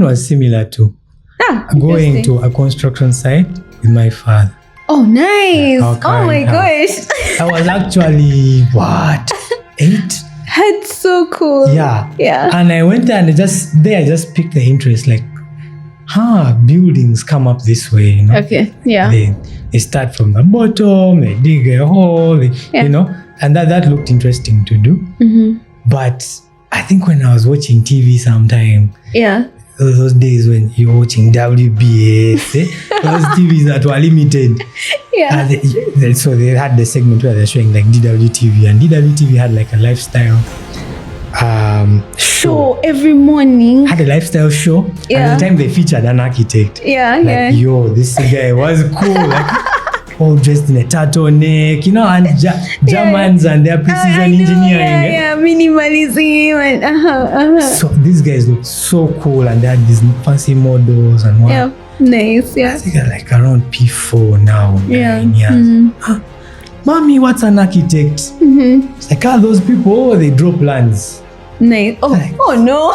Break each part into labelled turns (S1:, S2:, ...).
S1: mine was similar too. Going to a construction site with my father.
S2: Oh, nice. Oh my gosh.
S1: I was actually, 8?
S2: That's so cool.
S1: Yeah.
S2: Yeah.
S1: And I went there and I just picked the interest, like, buildings come up this way, you know.
S2: Okay. Yeah.
S1: They start from the bottom, they dig a hole, you know, and that looked interesting to do.
S2: Mm-hmm.
S1: But I think when I was watching TV sometime, those days when you're watching WBS, those TVs that were limited.
S2: Yeah.
S1: So they had the segment where they're showing like DWTV, and DWTV had like a lifestyle
S2: show every morning.
S1: Had a lifestyle show.
S2: Yeah.
S1: And the time they featured an architect.
S2: Yeah,
S1: like, yo, this guy was cool. Like, all dressed in a turtleneck, you know, and Germans and their precision engineering.
S2: Minimalism and
S1: So these guys look so cool, and they had these fancy models and what.
S2: Yeah, nice. Yeah.
S1: I think they're like around P4 now.
S2: Yeah.
S1: 9 years.
S2: Mm-hmm.
S1: Mommy, what's an architect?
S2: Mm-hmm.
S1: It's like, those people, they draw plans.
S2: Nice. Oh,
S1: like,
S2: no.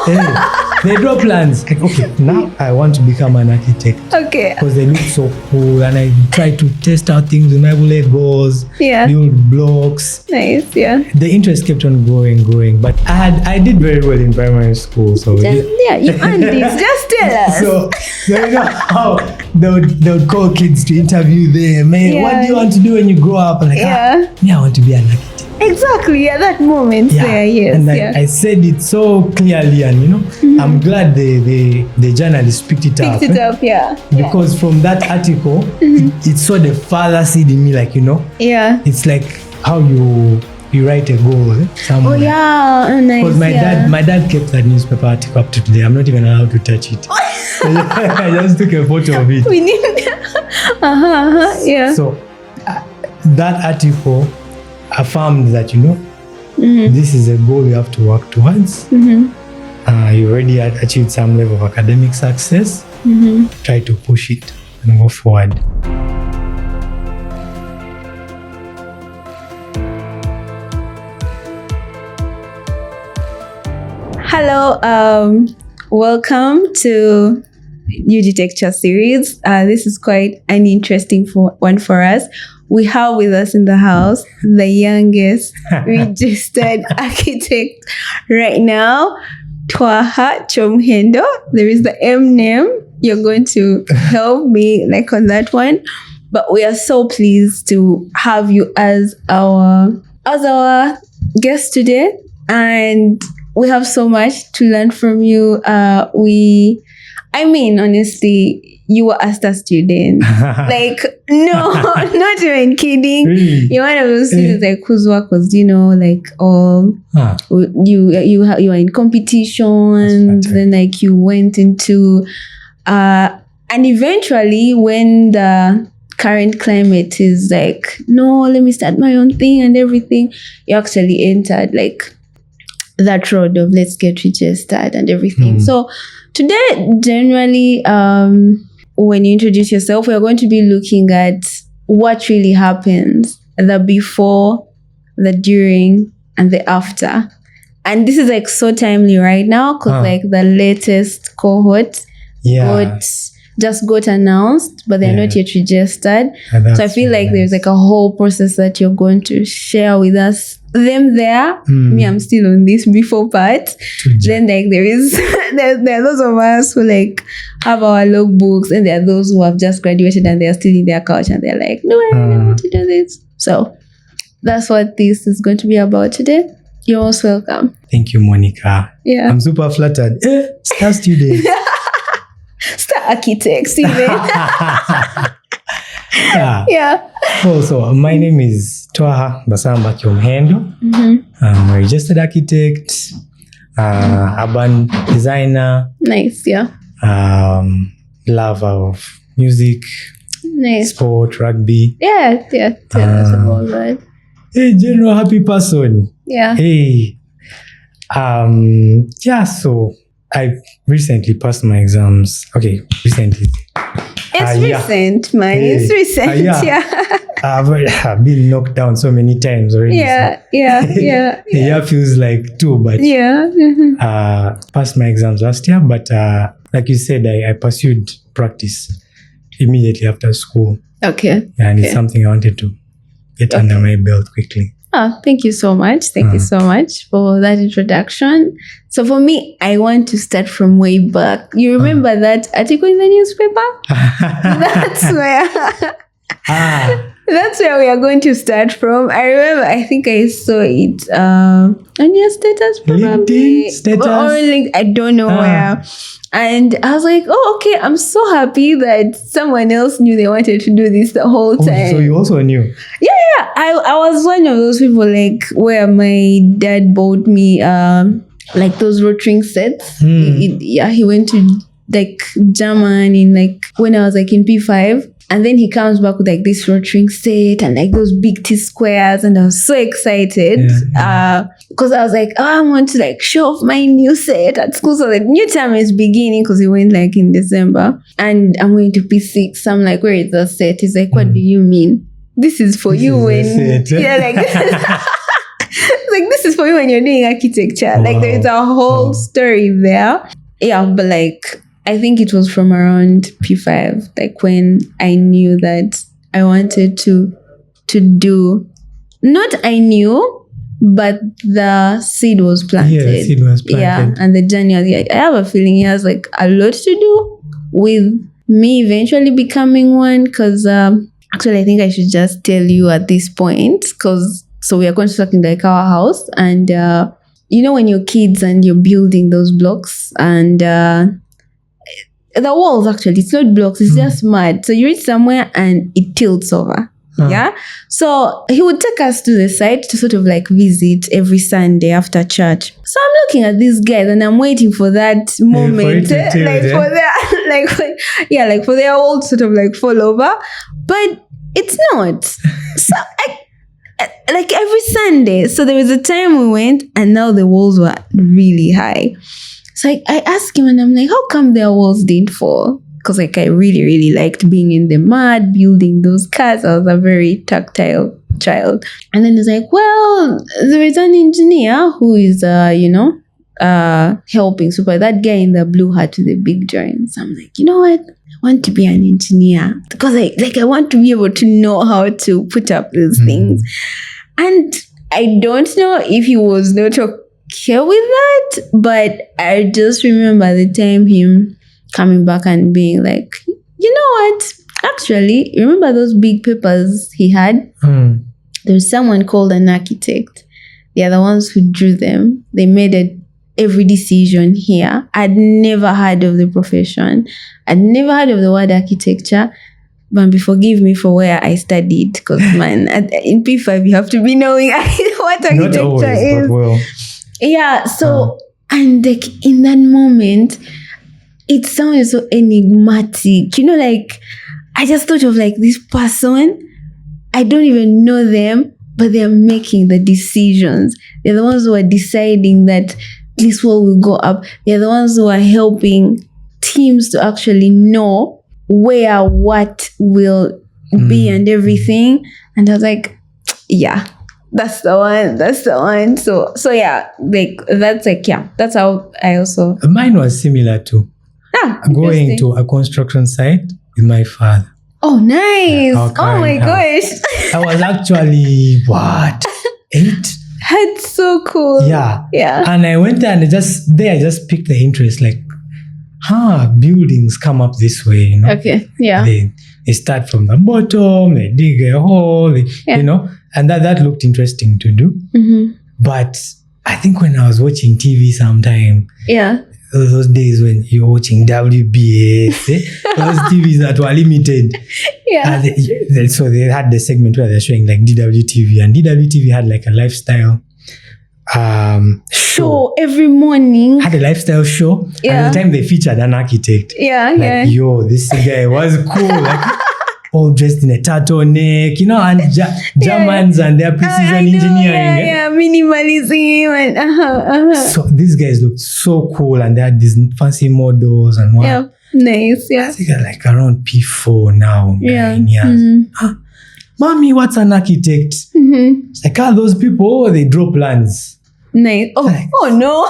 S1: They draw plans. Like, okay, now I want to become an architect.
S2: Okay.
S1: Because they look so cool, and I try to test out things with my Legos, build blocks.
S2: Nice, yeah.
S1: The interest kept on growing, but I did very well in primary school. So
S2: you earned this. Just tell us.
S1: So you know how they would call kids to interview them. Man, what do you want to do when you grow up? And like, me, I want to be an architect.
S2: Exactly, at that moment there, yes.
S1: And I said it so clearly, and you know, I'm glad the journalist picked it up. Because from that article, it saw the father seed in me, like, you know. Yeah. It's like how you write a goal somewhere.
S2: Oh yeah, nice.
S1: Because my dad kept that newspaper article up to today. I'm not even allowed to touch it. I just took a photo of it.
S2: We need yeah.
S1: So that article affirmed that, you know, this is a goal you have to work towards. You already achieved some level of academic success. Try to push it and go forward.
S2: Hello, welcome to UG Texture series. This is quite an interesting one for us. We have with us in the house the youngest registered architect right now, Twaha Kyomuhendo. There is the M name. You're going to help me like on that one. But we are so pleased to have you as our guest today, and we have so much to learn from you. Honestly, you were a star student. Like, no, not even kidding.
S1: Really?
S2: You're one of those students like whose work was, you know, like you were in competitions, then like you went into and eventually when the current climate is like, no, let me start my own thing and everything, you actually entered like that road of let's get registered and everything. So today, generally, when you introduce yourself, we're going to be looking at what really happens, the before, the during, and the after. And this is like so timely right now because like the latest cohort got announced, but they're not yet registered. So I feel like there's like a whole process that you're going to share with us. Them there, me, I'm still on this before part. Then like there are those of us who like have our logbooks, and there are those who have just graduated and they're still in their couch and they're like, no, I don't know how to do this. So that's what this is going to be about today. You're most welcome.
S1: Thank you, Monica.
S2: Yeah.
S1: I'm super flattered. Star student.
S2: Star architect, even.
S1: Yeah. So my name is Twaha Basamba Kyomuhendo. I'm a registered architect, urban designer.
S2: Nice, yeah.
S1: Lover of music, sport, rugby.
S2: Yeah. Tell us about that.
S1: Hey, general happy person.
S2: Yeah.
S1: Hey. So I recently passed my exams. Okay, recently.
S2: It's recent, man. It's recent.
S1: I've been knocked down so many times already.
S2: Yeah.
S1: The year feels like two, but passed my exams last year. But like you said, I pursued practice immediately after school.
S2: Okay.
S1: And it's something I wanted to get under my belt quickly.
S2: Oh, thank you so much. Thank you so much for that introduction. So for me, I want to start from way back. You remember that article in the newspaper? That's where we are going to start from. I remember, I think I saw it on your status, probably.
S1: LinkedIn status?
S2: Or I don't know where. And I was like, oh, okay, I'm so happy that someone else knew they wanted to do this the whole time.
S1: So you also knew?
S2: Yeah. I was one of those people, like, where my dad bought me like those rotring sets. He went to like German in like when I was like in P5. And then he comes back with like this rotring set and like those big T-squares, and I was so excited because I was like, I want to like show off my new set at school. So the new term is beginning because it went like in December, and I'm going to P6. So I'm like, where is the set? He's like, what do you mean? This is for you when like like this is for you when you're doing architecture. Wow. Like there's a whole story there. Yeah, but like I think it was from around P5, like when I knew that I wanted to do, not I knew, but the seed was planted.
S1: Yeah, the seed was planted.
S2: Yeah, and the journey, I have a feeling he has like a lot to do with me eventually becoming one, because actually I think I should just tell you at this point, because so we are constructing like our house, and you know when you're kids and you're building those blocks, and the walls, actually, it's not blocks, it's just mud. So you reach somewhere and it tilts over. Yeah. So he would take us to the site to sort of like visit every Sunday after church. So I'm looking at these guys and I'm waiting for that moment, for their old sort of like fall over, but it's not. So like every Sunday. So there was a time we went and now the walls were really high. So I asked him and I'm like, how come their walls didn't fall? Because like I really, really liked being in the mud, building those cars. I was a very tactile child. And then he's like, well, there is an engineer who is, helping. So by that guy in the blue hat with the big joints. I'm like, you know what? I want to be an engineer because I want to be able to know how to put up these things. And I don't know if he was not okay with that, but I just remember the time him coming back and being like, you know what? Actually, remember those big papers he had? There's someone called an architect. They are the ones who drew them. They made every decision here. I'd never heard of the profession. I'd never heard of the word architecture. But forgive me for where I studied, because man, in P5 you have to be knowing what architecture
S1: Not always,
S2: is.
S1: But well.
S2: Yeah, so and like in that moment, it sounded so enigmatic. You know, like I just thought of like this person. I don't even know them, but they're making the decisions. They're the ones who are deciding that this wall will go up. They're the ones who are helping teams to actually know where what will be and everything. And I was like, yeah, that's the one. So yeah, like that's how I also.
S1: Mine was similar too. Going to a construction site with my father.
S2: Oh, nice. Oh my gosh.
S1: I was actually 8?
S2: That's so cool.
S1: Yeah.
S2: And
S1: I went there and I just picked the interest, like, buildings come up this way, you know.
S2: Okay. Yeah.
S1: They start from the bottom, they dig a hole, you know, and that looked interesting to do. But I think when I was watching TV sometime, those days when you're watching WBS, those TVs that were limited. So they had the segment where they're showing like DWTV, and DWTV had like a lifestyle show
S2: every morning.
S1: Had a lifestyle show. And at the time they featured an architect. Yo, this guy was cool. Like all dressed in a turtleneck, you know, and Germans and their precision engineering.
S2: Minimalism and
S1: So these guys looked so cool, and they had these fancy models and what.
S2: Nice.
S1: I think they're like around P4 now, 9 years. Mommy, what's an architect? It's like, those people, they draw plans.
S2: Nice. Oh no.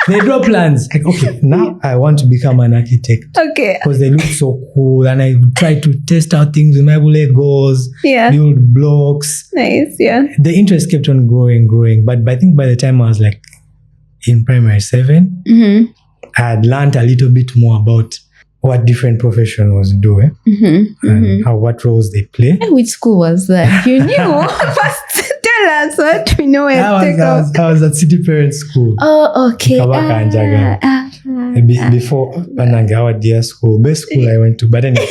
S1: They draw plans. Like, okay, now I want to become an architect.
S2: Okay.
S1: Because they look so cool, and I try to test out things with my Legos, build blocks.
S2: Nice, yeah.
S1: The interest kept on growing. But I think by the time I was like in primary 7, I had learned a little bit more about what different professions do, and what roles they play.
S2: Which school was that? You knew? First, tell us what we know.
S1: I was at City Parents School.
S2: Oh, okay.
S1: Before Bananga, our dear school, best school I went to. But anyway,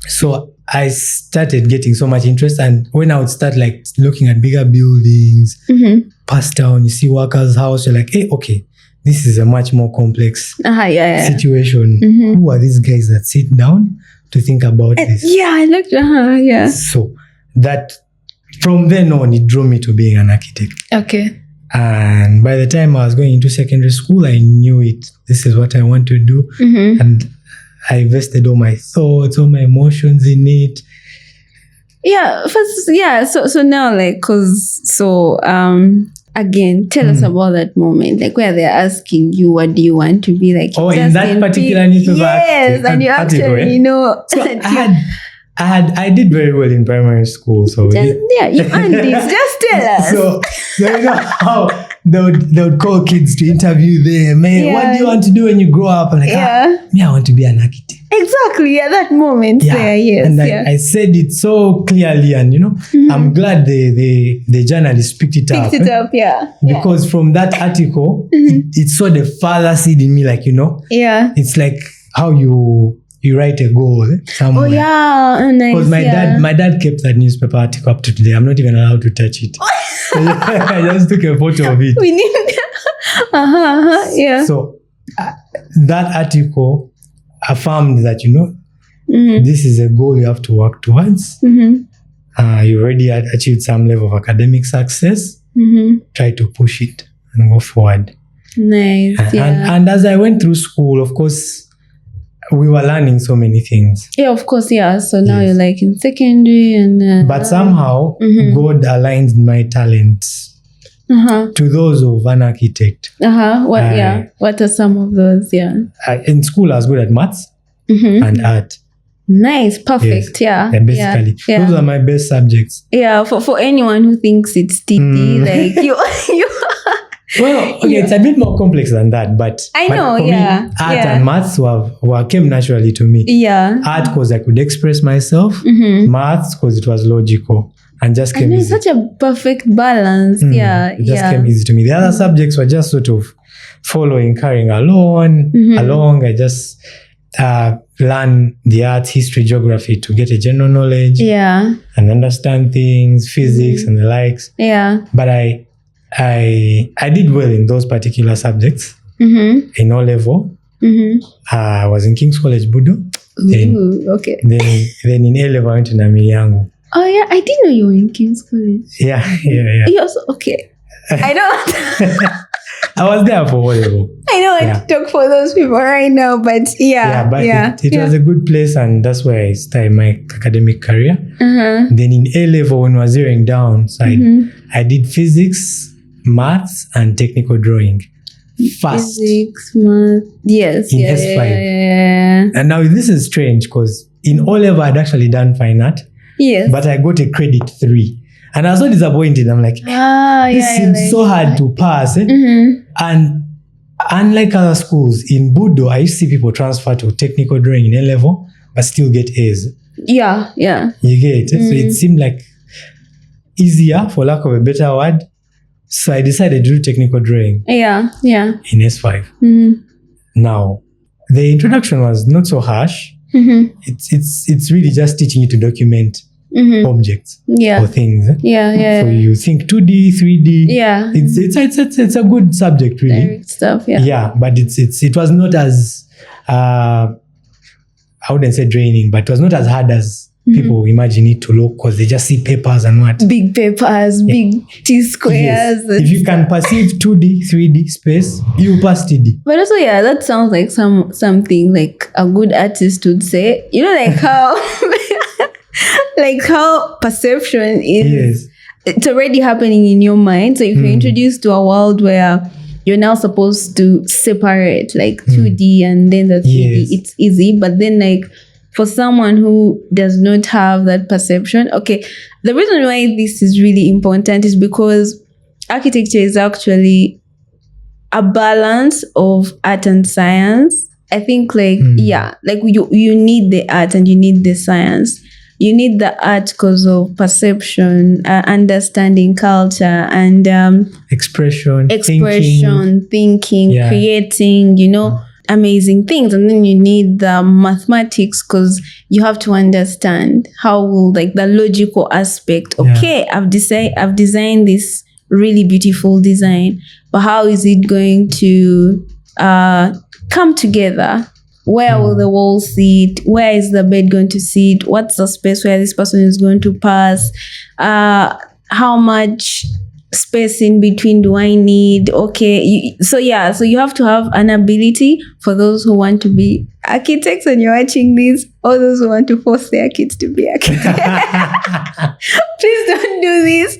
S1: so I started getting so much interest, and when I would start like looking at bigger buildings, pass down, you see workers' house, you're like, hey, okay, this is a much more complex situation. Who are these guys that sit down to think about this?
S2: I looked,
S1: So that from then on, it drew me to being an architect.
S2: Okay.
S1: And by the time I was going into secondary school, I knew it. This is what I want to do. And I invested all my thoughts, all my emotions in it.
S2: So now, like, again, tell us about that moment, like where they're asking you, what do you want to be like?
S1: Oh, in that particular newspaper.
S2: Yes, and you actually know.
S1: So I did very well in primary school. So
S2: you earned this. Just tell us.
S1: So you know how they would call kids to interview them. Man, what do you want to do when you grow up? I'm like, I want to be an architect.
S2: Exactly, that moment there, yes.
S1: And I said it so clearly, and I'm glad the journalist picked it up. Because from that article, it saw the father seed in me, like, it's like how you write a goal somewhere.
S2: Nice.
S1: Because my dad kept that newspaper article up to today. I'm not even allowed to touch it. I just took a photo of it.
S2: We need
S1: So that article affirmed that this is a goal you have to work towards. You already had achieved some level of academic success. Try to push it and go forward.
S2: Nice.
S1: And as I went through school, of course, we were learning so many things.
S2: Of course, So now you're like in secondary, and
S1: but somehow God aligns my talents to those of an architect.
S2: What are some of those?
S1: In school, I was good at maths and art.
S2: Nice, perfect.
S1: Basically, those are my best subjects.
S2: For anyone who thinks it's TP, like you.
S1: Well, okay, it's a bit more complex than that, but
S2: I know,
S1: for me, art and maths came naturally to me. Art because I could express myself, maths because it was logical and just came easy.
S2: Such a perfect balance.
S1: It just came easy to me. The other subjects were just sort of carrying along. I just learn the arts, history, geography to get a general knowledge. And understand things, physics and the likes. But I did well in those particular subjects in O level. I was in King's College, Budo. Then in A level, I went to Namiriango.
S2: Oh yeah, I didn't know you were in King's College.
S1: Yeah.
S2: You also I know.
S1: I was there for O level.
S2: I know I talk for those people right now, but
S1: it was a good place, and that's where I started my academic career. Then in A level, when I was zeroing down, so I did physics, maths, and technical drawing. Fast.
S2: Physics, math, yes.
S1: In S5. And now this is strange because in O level, I'd actually done fine art.
S2: Yes.
S1: But I got a credit 3. And I was so disappointed. I'm like, this seems so hard to pass. And unlike other schools, in Budo, I used to see people transfer to technical drawing in A level, but still get A's.
S2: Yeah.
S1: You get it? So it seemed like easier, for lack of a better word. So I decided to do technical drawing.
S2: Yeah.
S1: In S5. Now, the introduction was not so harsh. It's really just teaching you to document objects or things. So you think 2D, 3D. It's a good subject, really.
S2: Direct stuff.
S1: But it was not as I wouldn't say draining, but it was not as hard as people imagine it to look, because they just see papers and what?
S2: Big papers, big T-squares.
S1: Yes. If you can perceive 2D, 3D space, you pass TD.
S2: But also, that sounds like something like a good artist would say. Like how like how perception is it's already happening in your mind. So if you're introduced to a world where you're now supposed to separate like 2D and then the 3D, it's easy. But then like for someone who does not have that perception, okay, the reason why this is really important is because architecture is actually a balance of art and science. I think like, like you need the art and you need the science. You need the art because of perception, understanding culture, and
S1: expression,
S2: thinking, creating, amazing things. And then you need the mathematics because you have to understand how will like the logical aspect. Okay, I've designed this really beautiful design, but how is it going to come together? Where will the wall sit? Where is the bed going to sit? What's the space where this person is going to pass? How much space in between do I need? Okay. So you have to have an ability for those who want to be architects and you're watching this, or those who want to force their kids to be architects. Please don't do this.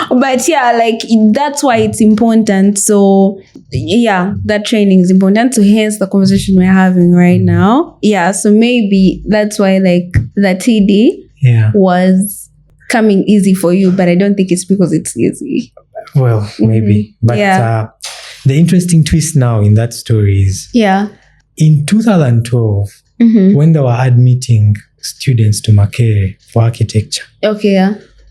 S2: But like that's why it's important. So that training is important. So hence the conversation we're having right now. So maybe that's why like the TD was coming easy for you, but I don't think it's because it's easy.
S1: Well, maybe. But the interesting twist now in that story is in 2012, when they were admitting students to Makerere for architecture.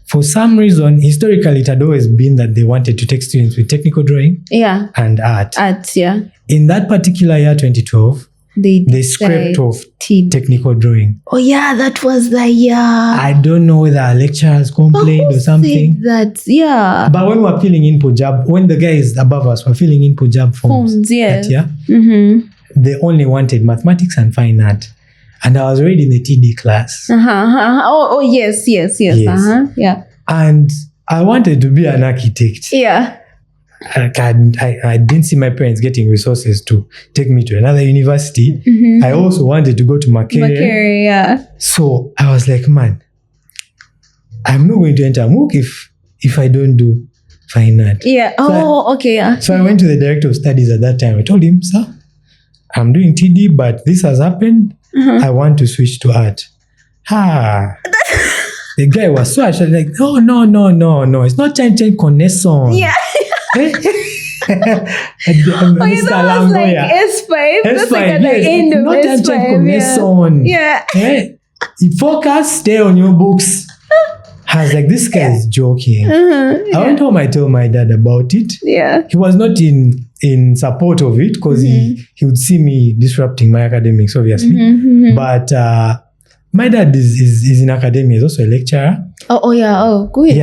S1: For some reason, historically, it had always been that they wanted to take students with technical drawing and art. In that particular year, 2012, they scraped off technical drawing.
S2: That was the year.
S1: I don't know whether lecturers complained or something.
S2: But
S1: when we were filling in Punjab, when the guys above us were filling in Punjab forms that year, they only wanted mathematics and fine art. And I was already in the TD class.
S2: Yes.
S1: And I wanted to be an architect. I didn't see my parents getting resources to take me to another university. I also wanted to go to Makerere. So I was like, man, I'm not going to enter MOOC if I don't do fine art. So I went to the director of studies at that time. I told him, sir, I'm doing TD, but this has happened. I want to switch to art. The guy was so actually like, no. It's not change connection.
S2: Mr.
S1: Langoya.
S2: Like S5. That's like at the end of
S1: not
S2: S5.
S1: You focus, stay on your books. I was like, this guy is joking. I went home, I told my dad about it. He was not in support of it because he would see me disrupting my academics, obviously. But my dad is in academia. He's also a lecturer.
S2: Good.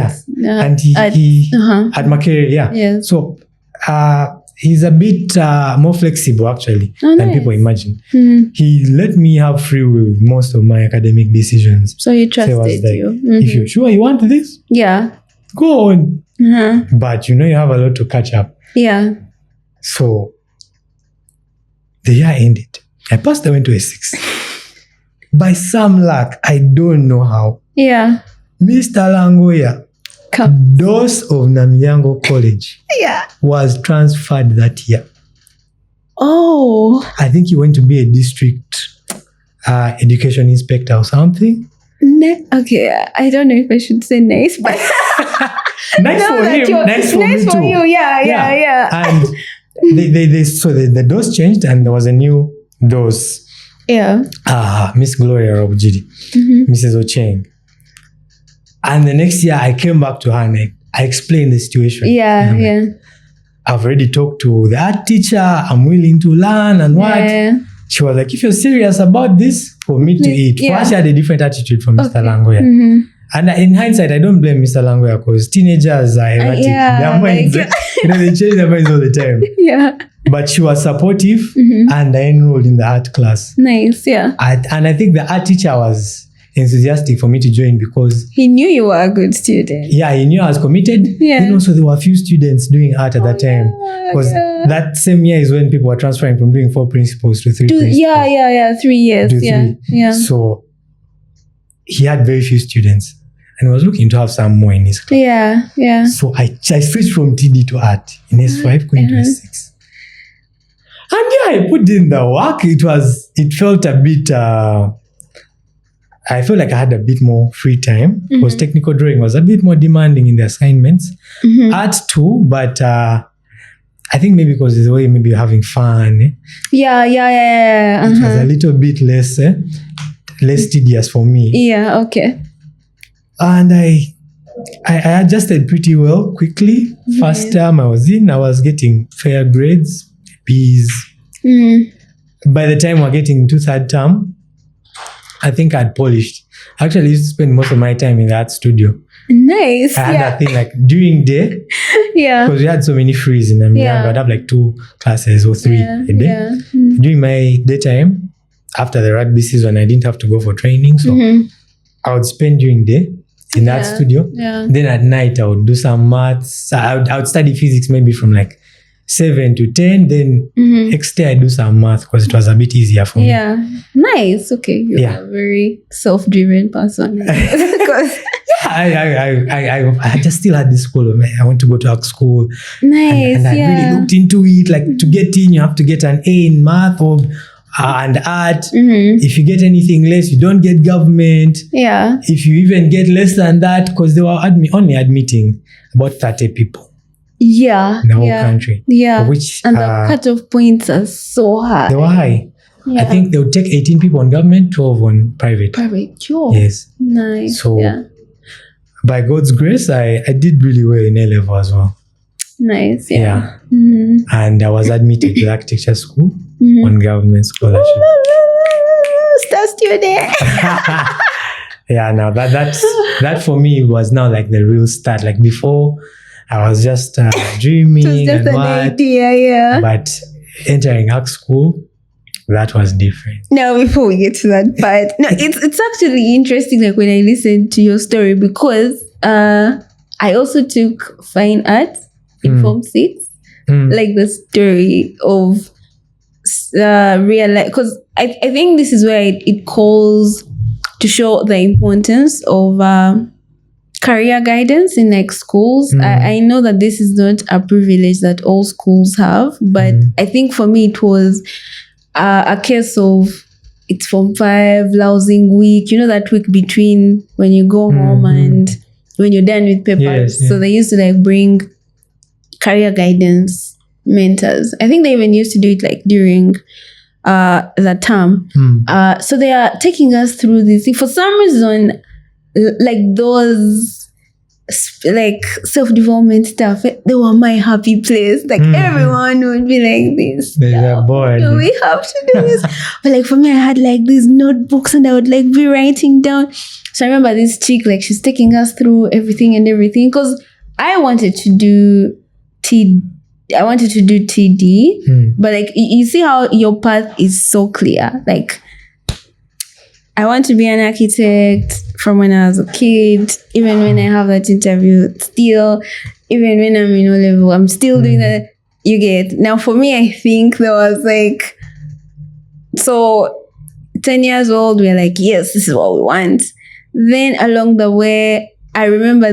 S1: And he at Makerere, So he's a bit more flexible actually than people imagine. He let me have free will with most of my academic decisions.
S2: So he trusted you.
S1: If you're sure you want this, go on. But you have a lot to catch up. So the year ended. I passed, I went to A6. By some luck, I don't know how. Mr. Langoya, DOS of Namyango College, was transferred that year. I think he went to be a district education inspector or something.
S2: I don't know if I should say nice, but
S1: nice for him. Nice for me too.
S2: You. Yeah.
S1: And the DOS changed, and there was a new DOS. Miss Gloria Robujiri, Mrs. Ocheng. And the next year I came back to her and I explained the situation. I've already talked to the art teacher. I'm willing to learn and what. She was like, if you're serious about this, for me to eat. For her, she had a different attitude from Mr. Langoya. And in hindsight, I don't blame Mr. Langoya because teenagers are erratic. Their minds, they change their minds all the time. But she was supportive and I enrolled in the art class.
S2: Nice,
S1: and I think the art teacher was enthusiastic for me to join because
S2: he knew you were a good student.
S1: He knew I was committed. And also there were a few students doing art at that time. Because that same year is when people were transferring from doing 4 principles to 3 principles.
S2: 3 years.
S1: So he had very few students. and was looking to have some more in his class.
S2: Yeah.
S1: So I switched from TD to art in S5 going to S6. And I put in the work. It felt a bit, I felt like I had a bit more free time because technical drawing was a bit more demanding in the assignments. Art too, but I think maybe because it's the way maybe you're having fun.
S2: Yeah.
S1: It was a little bit less tedious for me.
S2: Yeah, okay.
S1: And I adjusted pretty well quickly. First term I was getting fair grades, B's. By the time we're getting into third term, I think I'd polished. Actually, I used to spend most of my time in the art studio.
S2: Nice.
S1: I had that thing like during day. Because we had so many frees in Uganda. I'd have like 2 classes or 3 a day. During my daytime, after the rugby season, I didn't have to go for training. So I would spend during day in that studio. Then at night, I would do some maths. I would study physics maybe from like 7 to 10. Then next day, I do some math because it was a bit easier for me.
S2: Yeah. Nice. Okay. You're a very self-driven person.
S1: I just still had this goal. I want to go to art school.
S2: Nice.
S1: And I really looked into it. Like to get in, you have to get an A in math or and art. If you get anything less, you don't get government. If you even get less than that, because they were only admitting about 30 people. In the whole country. Which,
S2: and the cutoff points are so high.
S1: They were high. I think they would take 18 people on government, 12 on private.
S2: Sure.
S1: Yes.
S2: Nice.
S1: So by God's grace, I did really well in A-level as well.
S2: Nice.
S1: And I was admitted to the architecture school on government scholarship.
S2: Star student.
S1: Now that for me was now like the real start. Like before, I was just dreaming.
S2: It was just an idea,
S1: But entering art school, that was different.
S2: Now, before we get to that part, it's actually interesting. Like when I listened to your story, because I also took fine art in Form 6. Like the story of real life, because I think this is where it calls to show the importance of career guidance in like schools. I know that this is not a privilege that all schools have, but I think for me it was a case of it's Form 5, lousing week, that week between when you go home and when you're done with papers. So they used to like bring career guidance mentors. I think they even used to do it like during the term. So they are taking us through this. For some reason, like those like self-development stuff, they were my happy place. Like everyone would be like this.
S1: We have
S2: to do this. But like for me, I had like these notebooks and I would like be writing down. So I remember this chick, like she's taking us through everything because I wanted to do TD, but like you see how your path is so clear. Like I want to be an architect from when I was a kid, even when I have that interview, still, even when I'm in O-level, I'm still doing that. You get. Now for me, I think there was like, so 10 years old, we're like, yes, this is what we want. Then along the way, I remember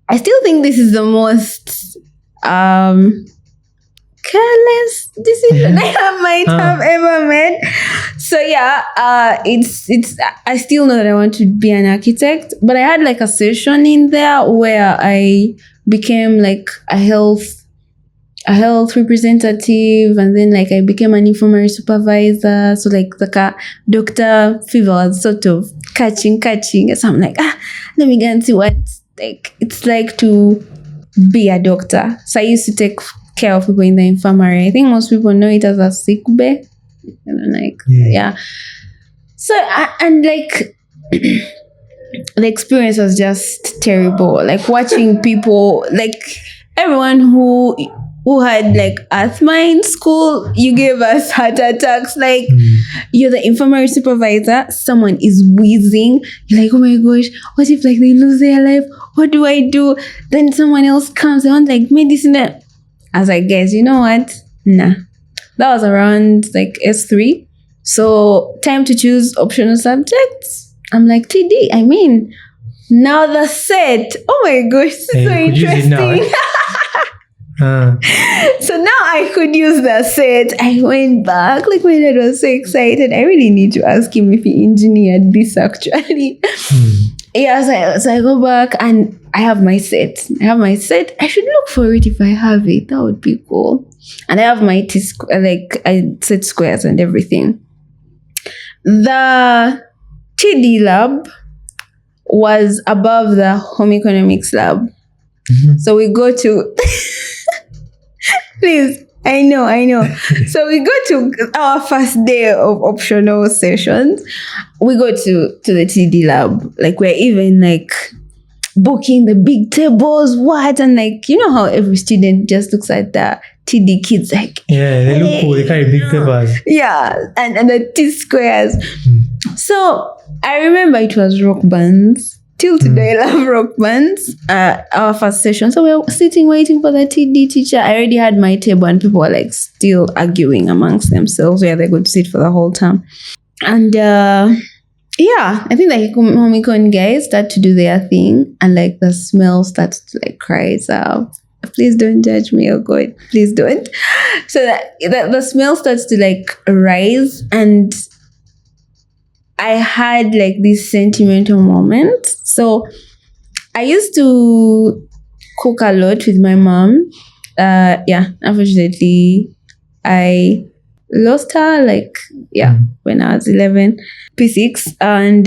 S2: I still think this is the most careless decision I might have ever made. So it's I still know that I want to be an architect, but I had like a session in there where I became like a health representative, and then like I became an infirmary supervisor. So like the doctor fever was sort of catching. So I'm like, let me go and see what like it's like to be a doctor. So I used to take care of people in the infirmary. I think most people know it as a sick bay. So and like the experience was just terrible. Like watching people, like everyone who had like asthma in school, you gave us heart attacks. Like you're the infirmary supervisor, someone is wheezing. You're like, oh my gosh, what if like they lose their life? What do I do? Then someone else comes, they want like medicine. I was like, guys, you know what? Nah. That was around like S3. So time to choose optional subjects. I'm like, TD, Now the set. Oh my gosh, this is so interesting. Now, So now I could use the set. I went back. Like my dad was so excited. I really need to ask him if he engineered this actually. Yeah, so I go back and I have my set. I should look for it if I have it. That would be cool. And I have my I set squares and everything. The TD lab was above the home economics lab. So we go to please, I know. So we go to our first day of optional sessions. We go to the TD lab. Like we're even like booking the big tables, and like, you know how every student just looks at the TD kids like,
S1: yeah, they look cool, they carry big papers.
S2: Yeah, and the T squares. So I remember it was rock bands. Till today, I love rock bands. Our first session. So we were sitting waiting for the TD teacher. I already had my table and people were like still arguing amongst themselves where they're going to sit for the whole time. And yeah, I think like home econ guys start to do their thing and like the smell starts to like rise up. Please don't judge me, oh God, please don't. So that the smell starts to like rise, and I had like this sentimental moment. So I used to cook a lot with my mom. Unfortunately, I lost her when I was 11, P6, and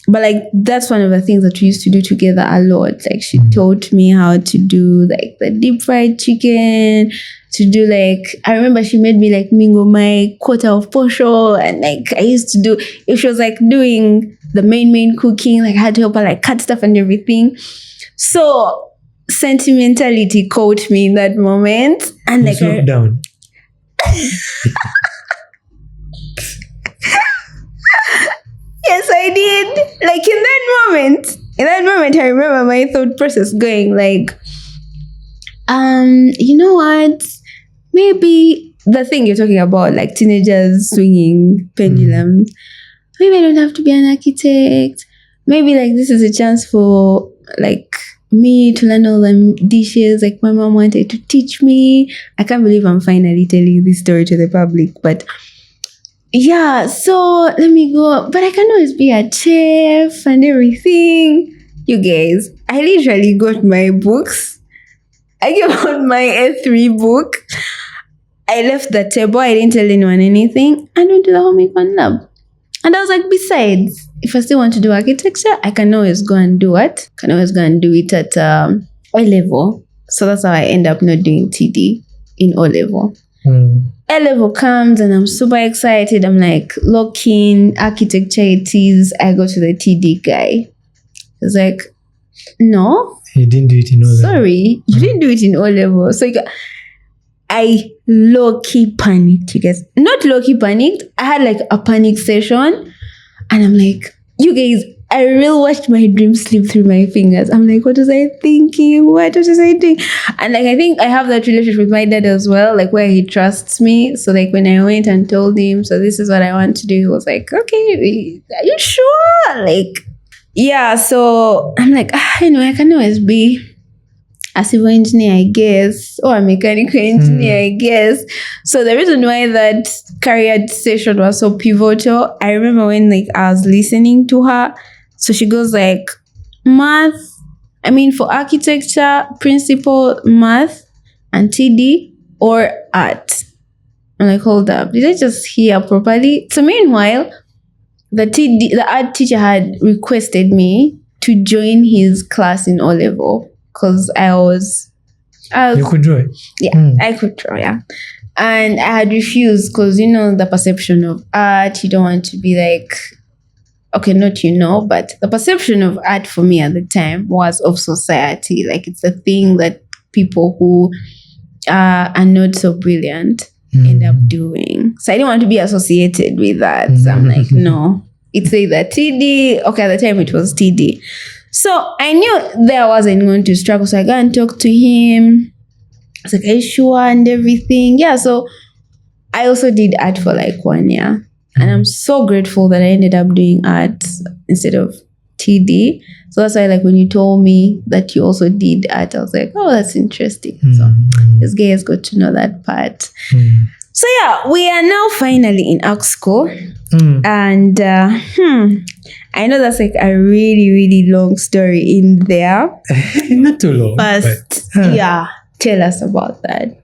S2: but like that's one of the things that we used to do together a lot. Like she taught me how to do like the deep fried chicken, to do like, I remember she made me like mingo my quarter of posho, and like I used to do, if she was like doing the main cooking, like I had to help her like cut stuff and everything. So sentimentality caught me in that moment, and like
S1: slow down.
S2: Yes, I did. Like in that moment, I remember my thought process going like, you know what? Maybe the thing you're talking about, like teenagers swinging pendulums, maybe I don't have to be an architect. Maybe like this is a chance for like me to learn all the dishes like my mom wanted to teach me. I can't believe I'm finally telling this story to the public, but yeah, so let me go. But I can always be a chef and everything. You guys, I literally got my books. I gave out my A3 book. I left the table. I didn't tell anyone anything. I went to the home econ lab. And I was like, besides, if I still want to do architecture, I can always go and do it. I can always go and do it at A level. So that's how I end up not doing TD in O level. A level comes and I'm super excited. I'm like, lock in, architecture it is. I go to the TD guy. He's like, no.
S1: You didn't do it in O level.
S2: Sorry, you didn't do it in O level. So I low-key panicked, you guys. Not low-key panicked. I had like a panic session. And I'm like, you guys, I really watched my dreams slip through my fingers. I'm like, what was I thinking? What was I doing? And like, I think I have that relationship with my dad as well, like where he trusts me. So like when I went and told him, so this is what I want to do, he was like, okay, are you sure? Like, yeah. So I'm like, I can always be a civil engineer, I guess, or a mechanical engineer, I guess. So the reason why that career session was so pivotal, I remember when like I was listening to her. So she goes like, for architecture, principal, math, and TD, or art. I'm like, hold up, did I just hear properly? So meanwhile, the art teacher had requested me to join his class in O level because I was
S1: you could draw it.
S2: Yeah, I could draw, yeah. And I had refused because, the perception of art, you don't want to be like, okay, not but the perception of art for me at the time was of society. Like it's a thing that people who are not so brilliant end up doing. So I didn't want to be associated with that. So I'm like, no, it's either TD. Okay, at the time it was TD. So I knew there I wasn't going to struggle. So I go and talk to him. I was like, are you sure? And everything. Yeah, so I also did art for like 1 year. And I'm so grateful that I ended up doing art instead of TD. So that's why, like, when you told me that you also did art, I was like, oh, that's interesting. So this guy has got to know that part. So yeah, we are now finally in ARC school. And I know that's like a really, really long story in there.
S1: Not too long.
S2: But yeah, tell us about that.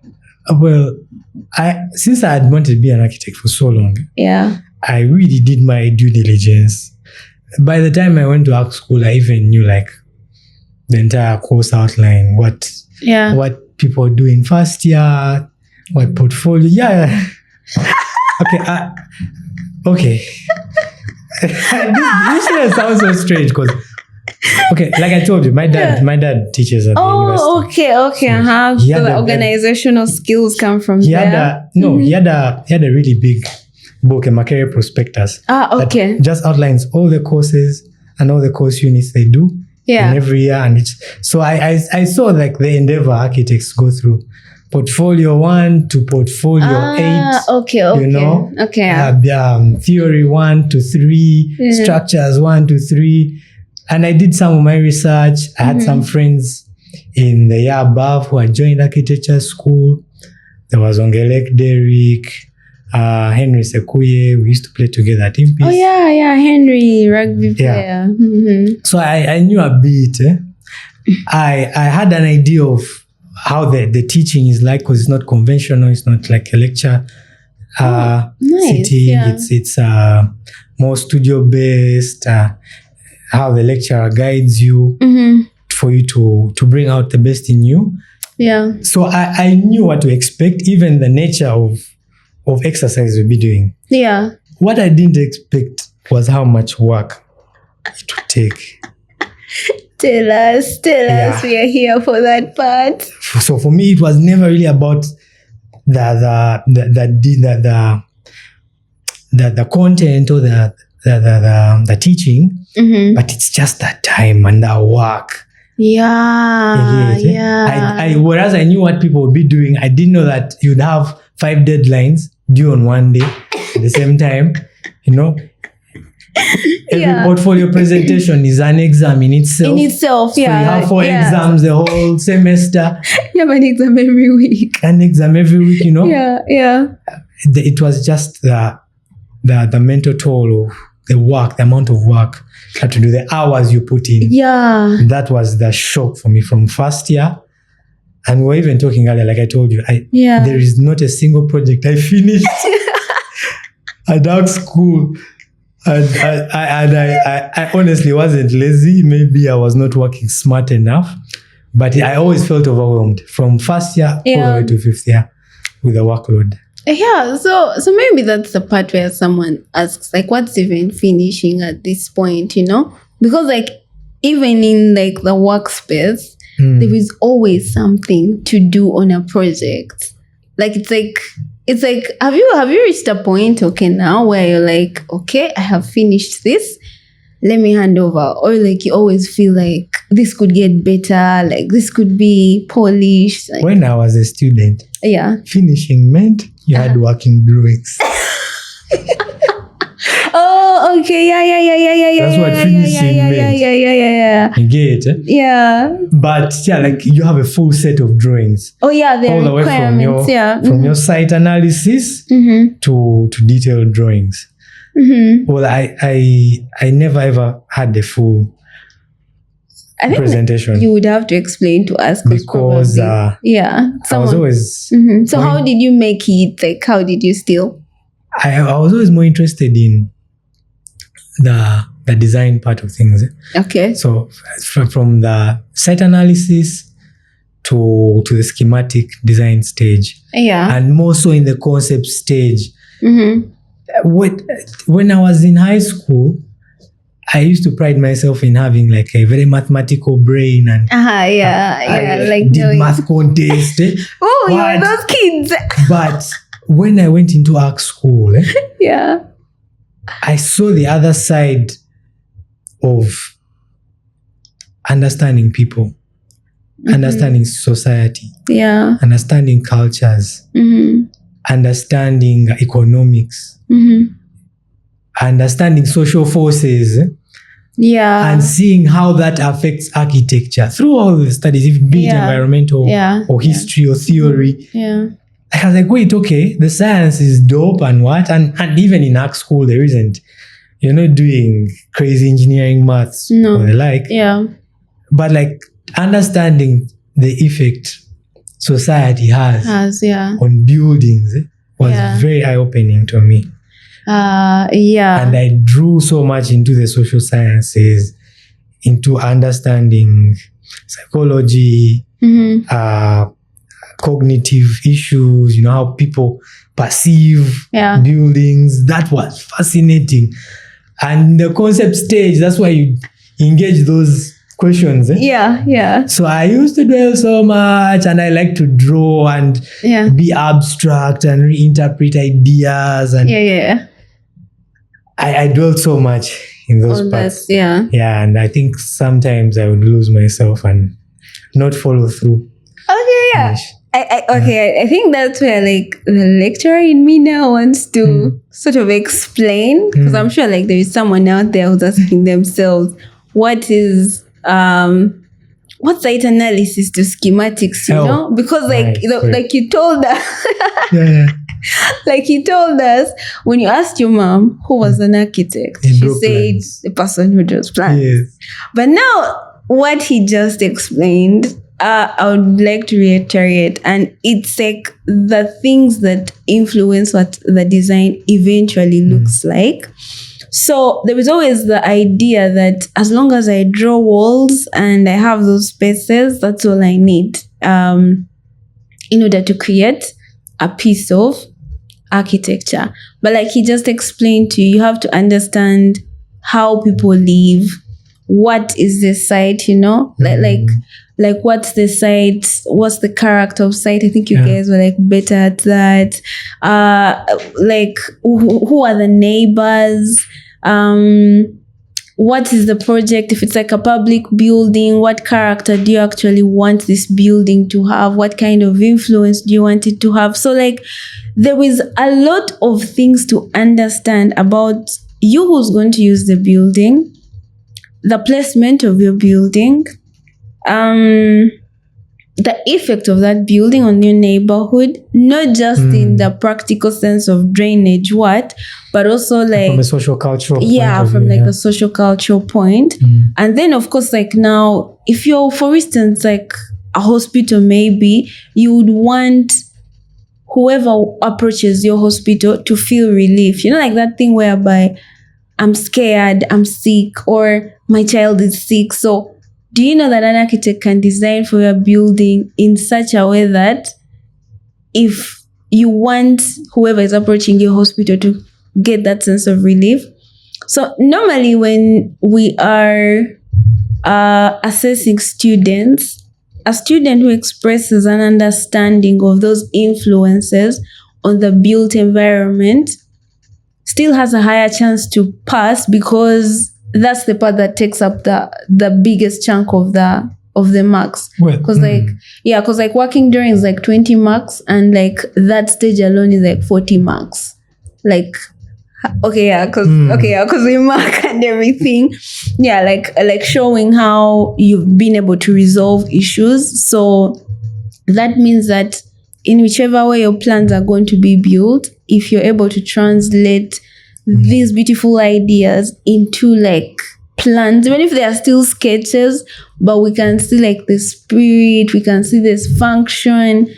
S1: Well, since I had wanted to be an architect for so long, I really did my due diligence. By the time I went to ARC school, I even knew like the entire course outline, what people do in first year, what portfolio. Yeah. Okay. This sounds so strange because, like I told you, my dad teaches at the university.
S2: So the organizational skills come from there.
S1: He had a really big book, a career prospectus. That just outlines all the courses and all the course units they do in every year. And so I saw like the endeavor architects go through. Portfolio 1 to portfolio 8. You know? Theory 1 to 3, structures 1 to 3. And I did some of my research. I had some friends in the year above who had joined architecture school. There was Ongelek Derek, Henry Sekuye. We used to play together at Impis.
S2: Oh, yeah, Henry, rugby player.
S1: So I knew a bit. I had an idea of how the teaching is like, because it's not conventional. It's not like a lecture sitting. It's more studio based. How the lecturer guides you for you to bring out the best in you. So I knew what to expect. Even the nature of exercise we'll be doing. What I didn't expect was how much work it would take.
S2: Tell us. We are here for that part.
S1: So for me, it was never really about the content or the teaching, but it's just that time and that work. Whereas I knew what people would be doing, I didn't know that you'd have 5 deadlines due on one day at the same time. You know. Every portfolio presentation is an exam in itself. So you have 4 exams the whole semester.
S2: You have an exam every week.
S1: You know. It was just the mental toll of the work, the amount of work you had to do, the hours you put in. That was the shock for me from first year. And we were even talking earlier, like I told you, there is not a single project I finished at ARC school. And I honestly wasn't lazy. Maybe I was not working smart enough, but I always felt overwhelmed from first year all the way to 5th year with the workload.
S2: So maybe that's the part where someone asks, like, what's even finishing at this point, you know? Because like even in like the workspace, there is always something to do on a project. Like it's like have you reached a point now where you're like, okay, I have finished this, let me hand over? Or like you always feel like this could get better, like this could be polished? Like,
S1: when I was a student, finishing meant you had working drawings.
S2: Oh, okay, yeah.
S1: That's what finishing meant.
S2: Yeah.
S1: You get it?
S2: Yeah.
S1: But like you have a full set of drawings.
S2: Oh yeah, the
S1: all
S2: requirements.
S1: The way from your site analysis to detailed drawings. Well, I never ever had the full presentation.
S2: You would have to explain to us
S1: because I was always.
S2: So how did you make it? Like, how did you still?
S1: I was always more interested in the design part of things.
S2: Okay.
S1: So from the site analysis to the schematic design stage. And more so in the concept stage. When I was in high school, I used to pride myself in having like a very mathematical brain and
S2: I
S1: like did math contest.
S2: Oh, you were those kids.
S1: But when I went into ARC school, I saw the other side of understanding people, understanding society, understanding cultures, understanding economics, understanding social forces.
S2: Yeah.
S1: And seeing how that affects architecture through all the studies, if it be it environmental or history or theory.
S2: Yeah.
S1: I was like, wait, okay, the science is dope and what? And even in art school, there isn't. You're not doing crazy engineering maths or the like.
S2: Yeah.
S1: But like understanding the effect society has on buildings was very eye-opening to me. And I drew so much into the social sciences, into understanding psychology, cognitive issues, you know, how people perceive buildings. That was fascinating. And the concept stage, that's why you engage those questions.
S2: Yeah.
S1: So I used to dwell so much, and I like to draw and be abstract and reinterpret ideas. And I dwelled so much in those parts. Yeah, and I think sometimes I would lose myself and not follow through.
S2: Okay, yeah. I think that's where like the lecturer in me now wants to sort of explain, because I'm sure like there is someone out there who's asking themselves, what is what's site analysis to schematics, you know? Because like like you told us like you told us when you asked your mom who was an architect, she said the person who draws plans. But now what he just explained, I would like to reiterate, and it's like the things that influence what the design eventually looks like. So there is always the idea that as long as I draw walls and I have those spaces, that's all I need in order to create a piece of architecture. But like he just explained to you, you have to understand how people live. What is the site, you know? Like what's the site? What's the character of site? I think you guys were like better at that. Like who are the neighbors? What is the project? If it's like a public building, what character do you actually want this building to have? What kind of influence do you want it to have? So like there is a lot of things to understand about you who's going to use the building, the placement of your building, the effect of that building on your neighborhood, not just in the practical sense of drainage, but also like
S1: from a social cultural
S2: a social cultural point. And then of course, like now, if you're, for instance, like a hospital, maybe you would want whoever approaches your hospital to feel relief. You know, like that thing whereby I'm scared, I'm sick, or my child is sick. So do you know that an architect can design for your building in such a way that if you want whoever is approaching your hospital to get that sense of relief? So normally when we are assessing students, a student who expresses an understanding of those influences on the built environment still has a higher chance to pass, because that's the part that takes up the biggest chunk of the marks. Because like working drawing is like 20 marks, and like that stage alone is like 40 marks. Like because we mark and everything. Like showing how you've been able to resolve issues. So that means that in whichever way your plans are going to be built, if you're able to translate these beautiful ideas into like plans, even if they are still sketches, but we can see like the spirit, we can see this function,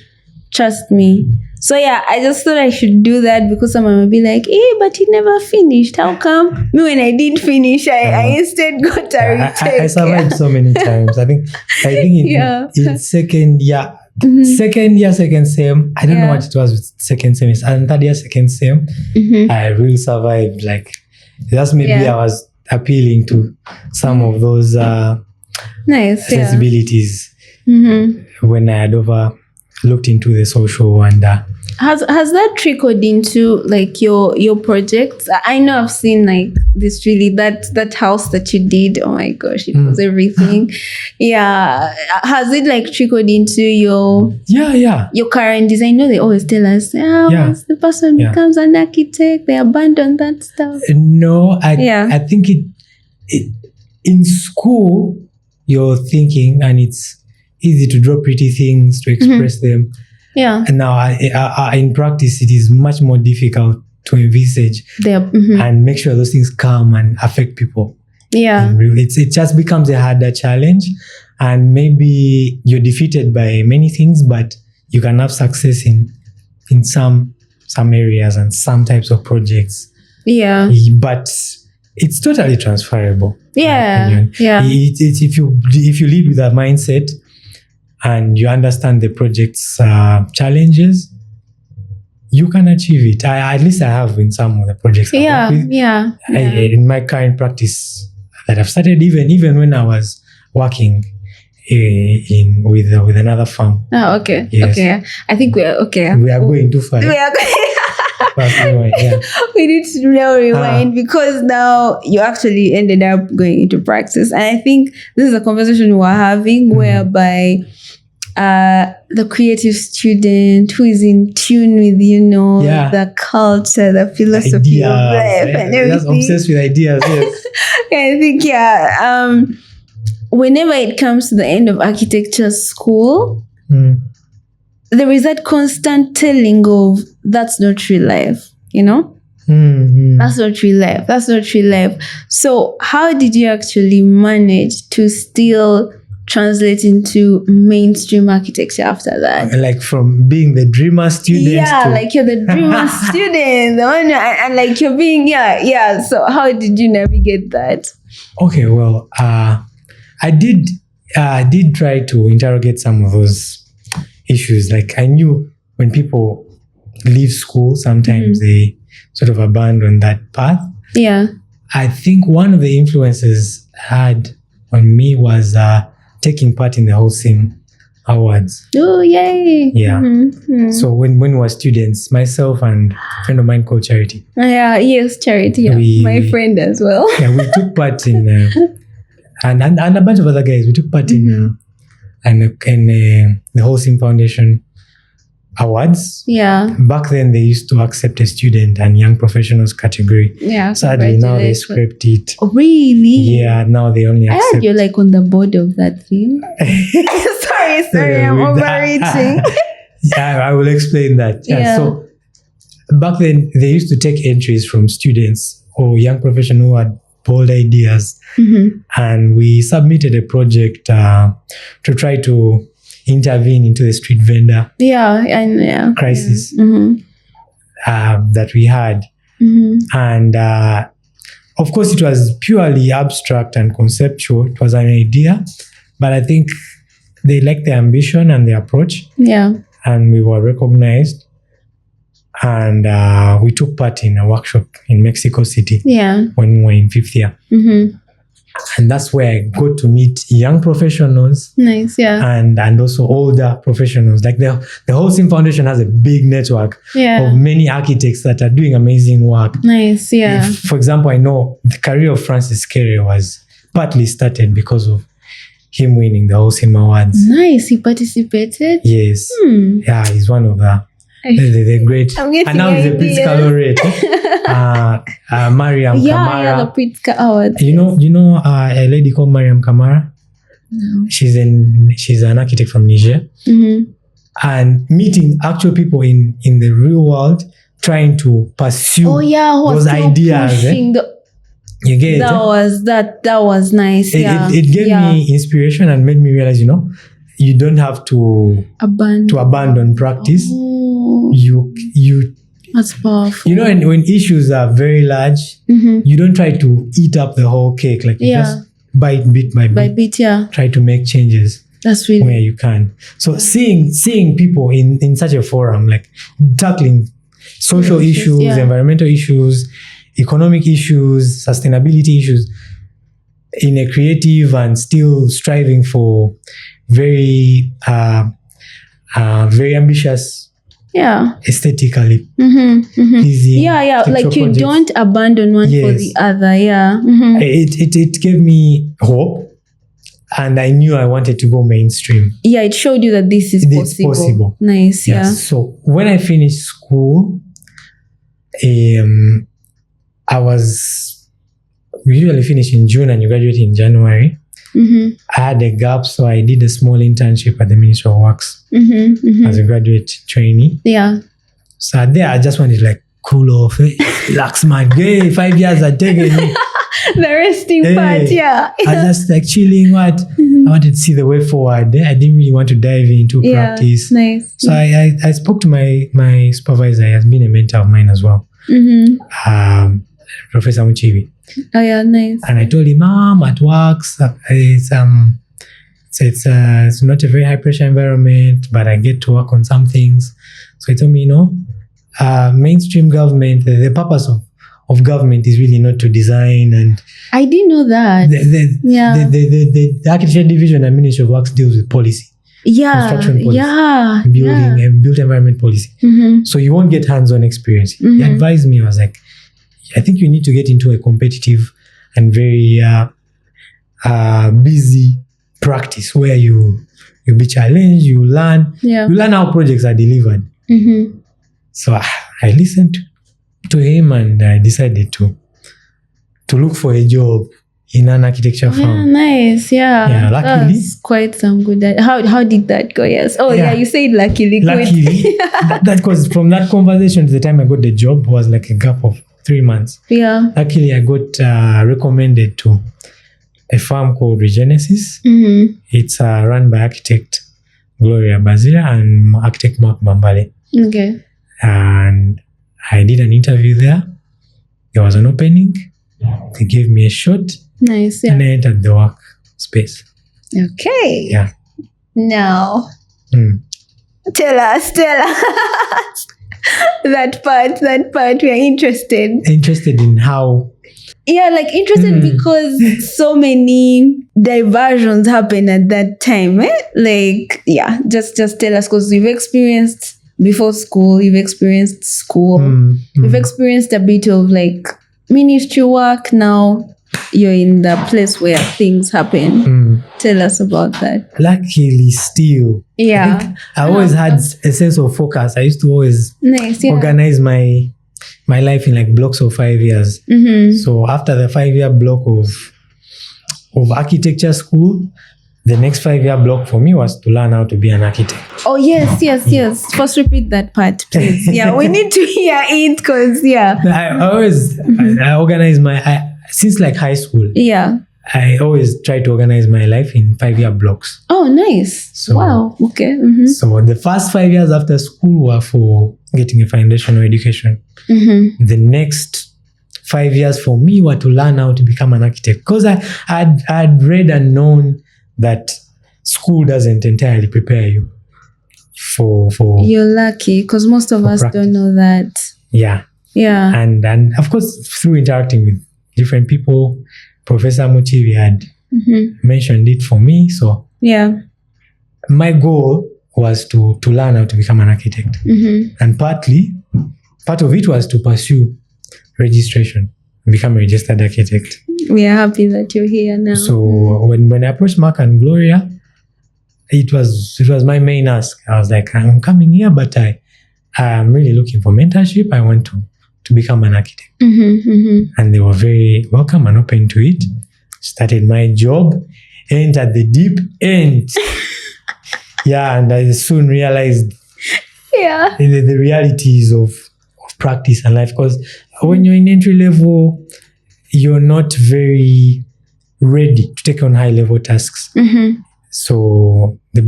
S2: trust me. So yeah, I just thought I should do that, because someone will be like, hey, but he never finished. How come? Me, when I did finish, I instead got a retake.
S1: I survived so many times. I think in second year, second sem, I don't know what it was with second semester, and third year, second sem, I really survived. Like, just maybe I was appealing to some of those sensibilities when I had looked into the social wonder.
S2: Has that trickled into like your projects? I know I've seen like this really that house that you did. Oh my gosh, it was everything. Has it like trickled into your current design? No, they always tell us, once the person becomes an architect, they abandon that stuff.
S1: No, I think in school, you're thinking, and it's easy to draw pretty things, to express them.
S2: Yeah.
S1: And now in practice, it is much more difficult to envisage and make sure those things come and affect people.
S2: Yeah.
S1: It just becomes a harder challenge. And maybe you're defeated by many things, but you can have success in some areas and some types of projects.
S2: Yeah.
S1: But it's totally transferable.
S2: Yeah. Yeah.
S1: It's if you lead with that mindset and you understand the project's challenges, you can achieve it. At least I have in some of the projects. In my current practice that I've started, even when I was working with another firm.
S2: Oh, okay.
S1: Yes.
S2: Okay. I think we are okay.
S1: We are going too far.
S2: We are
S1: Yeah.
S2: We need to now rewind because now you actually ended up going into practice. And I think this is a conversation we're having whereby the creative student who is in tune with, the culture, the philosophy of life and everything.
S1: That's obsessed with ideas, yes.
S2: I think, whenever it comes to the end of architecture school, there is that constant telling of that's not real life, That's not real life. That's not real life. So how did you actually manage to still translate into mainstream architecture after that?
S1: Like from being the dreamer student.
S2: Yeah, like you're the dreamer student, the one, and like you're being, So how did you navigate that?
S1: Okay, well, I did try to interrogate some of those issues. Like I knew when people leave school, sometimes they sort of abandon that path.
S2: Yeah.
S1: I think one of the influences I had on me was taking part in the Holcim Awards.
S2: Oh, yay.
S1: Yeah. So when we were students, myself and a friend of mine called Charity.
S2: Yes, Charity. Yeah. My friend as well.
S1: Yeah, we took part in, and a bunch of other guys, we took part in the Holcim Foundation Awards.
S2: Yeah.
S1: Back then, they used to accept a student and young professionals category.
S2: Yeah.
S1: Sadly, now they scrapped it.
S2: Oh, really?
S1: Yeah, now they only accept.
S2: I heard you're like on the board of that thing. sorry, I'm overreaching.
S1: Yeah, I will explain that. Yeah. So back then, they used to take entries from students or young professionals who had bold ideas. And we submitted a project to try to intervene into the street vendor crisis that we had. And of course, it was purely abstract and conceptual. It was an idea, but I think they liked the ambition and the approach.
S2: Yeah.
S1: And we were recognized. And we took part in a workshop in Mexico City when we were in 5th year. And that's where I got to meet young professionals.
S2: Nice, yeah.
S1: And also older professionals. Like the Holcim Foundation has a big network of many architects that are doing amazing work.
S2: Nice, yeah.
S1: For example, I know the career of Francis Kere was partly started because of him winning the Holcim Awards.
S2: Nice, he participated?
S1: Yes. Yeah, he's one of the great. And now he's a Pritzker laureate. Mariam Kamara.
S2: Yeah, the Pritzker Award.
S1: You know a lady called Mariam Kamara?
S2: No.
S1: She's an architect from Niger. And meeting actual people in the real world, trying to pursue those ideas. You get
S2: that was nice.
S1: It gave me inspiration and made me realize, you don't have to abandon practice. You
S2: that's powerful.
S1: And when issues are very large, you don't try to eat up the whole cake. Like you just bite bit by bit. Try to make changes.
S2: That's really
S1: where you can. So seeing people in such a forum, like tackling social issues, environmental issues, economic issues, sustainability issues in a creative and still striving for very ambitious aesthetically easy
S2: like you don't abandon one for the other.
S1: It gave me hope, and I knew I wanted to go mainstream.
S2: It showed you that this is possible. Nice.
S1: So when I finished school, I was we usually finish in June and you graduate in January. I had a gap, so I did a small internship at the Ministry of Works as a graduate trainee.
S2: Yeah.
S1: So there, I just wanted to like cool off, relax, man. 5 years are taking me.
S2: The resting part, yeah.
S1: I just like chilling. I wanted to see the way forward. I didn't really want to dive into practice.
S2: Nice.
S1: So I spoke to my supervisor. He has been a mentor of mine as well. Professor Muchibi.
S2: Oh yeah, nice.
S1: And I told him, at works, it's not a very high pressure environment, but I get to work on some things. So he told me, mainstream government, the purpose of government is really not to design, and
S2: I didn't know that.
S1: The architecture division at Ministry of Works deals with policy. Construction policy, building and built environment policy. So you won't get hands-on experience. He advised me, I was like, I think you need to get into a competitive and very busy practice where you be challenged, you learn how projects are delivered. So I listened to him and I decided to look for a job in an architecture firm.
S2: Nice.
S1: Yeah, luckily.
S2: That's quite some good. How did that go? Yes. Oh yeah, you said luckily.
S1: Luckily. That because from that conversation to the time I got the job was like a gap of 3 months.
S2: Yeah.
S1: Luckily, I got recommended to a firm called Regenesis. It's run by architect Gloria Bazira and architect Mark Bambale.
S2: Okay.
S1: And I did an interview there. There was an opening. They gave me a shot.
S2: Nice. Yeah.
S1: And I entered the work space.
S2: Okay.
S1: Yeah.
S2: Now, tell us. that part we are interested in
S1: how
S2: interested because so many diversions happen at that time, just tell us, because you've experienced before school, you've experienced school, you've experienced a bit of like ministry work. Now you're in the place where things happen. Tell us about that.
S1: Luckily, still.
S2: Yeah.
S1: I always had a sense of focus. I used to always organize my life in like blocks of 5 years. So after the 5-year block of architecture school, the next 5-year block for me was to learn how to be an architect.
S2: Oh, yes. First repeat that part, please. Yeah, we need to hear it because,
S1: I organize since like high school.
S2: Yeah.
S1: I always try to organize my life in 5-year blocks.
S2: Oh, nice. So, wow. Okay.
S1: So the first 5 years after school were for getting a foundational education. The next 5 years for me were to learn how to become an architect, because I'd read and known that school doesn't entirely prepare you for
S2: You're lucky, because most of us practice. Don't know that.
S1: Yeah. And of course, through interacting with different people, Professor Muchibi had mentioned it for me. So my goal was to learn how to become an architect. And part of it was to pursue registration, become a registered architect.
S2: We are happy that you're here now.
S1: So when I approached Mark and Gloria, it was my main ask. I was like, I'm coming here, but I'm really looking for mentorship. I want to become an architect. And they were very welcome and open to it. Started my job, entered the deep end. And I soon realized the realities of practice and life, because when you're in entry level, you're not very ready to take on high level tasks. So the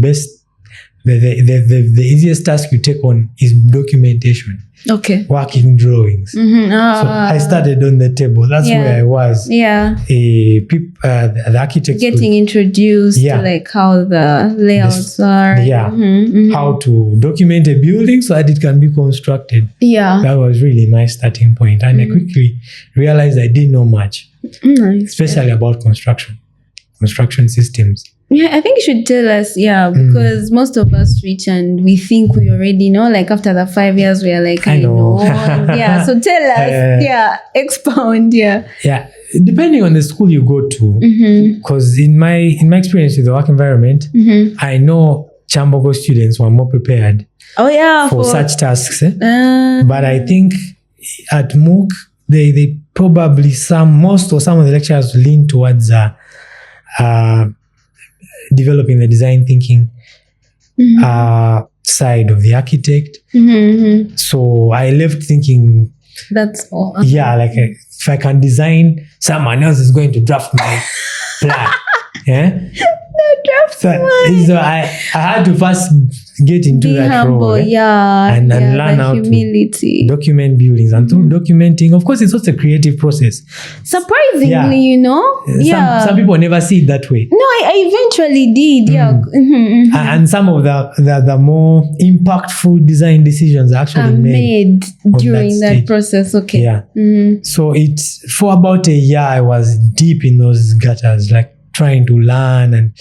S1: easiest task you take on is documentation.
S2: Okay.
S1: Working drawings. So I started on the table. That's where I was. The architects
S2: getting introduced to like how the layouts are.
S1: How to document a building so that it can be constructed. That was really my starting point. And I quickly realized I didn't know much, especially about construction systems.
S2: I think you should tell us, because most of us reach and we think we already know, like after the 5 years, we are like, I know. So tell us, expound,
S1: depending on the school you go to, because in my experience with the work environment, I know Chambogo students were more prepared for such tasks. But I think at MOOC, they probably most of the lecturers lean towards developing the design thinking side of the architect. So I left thinking,
S2: that's all.
S1: Yeah, like if I can design, someone else is going to draft my plan. Yeah. So I had to first get into that
S2: humble,
S1: role, and learn how
S2: humility.
S1: to document buildings. And through documenting, of course, it's also a creative process.
S2: Surprisingly,
S1: some people never see it that way.
S2: No, I eventually did.
S1: And some of the more impactful design decisions are actually made
S2: during that process. Okay.
S1: Yeah. So it's for about a year I was deep in those gutters, like trying to learn. And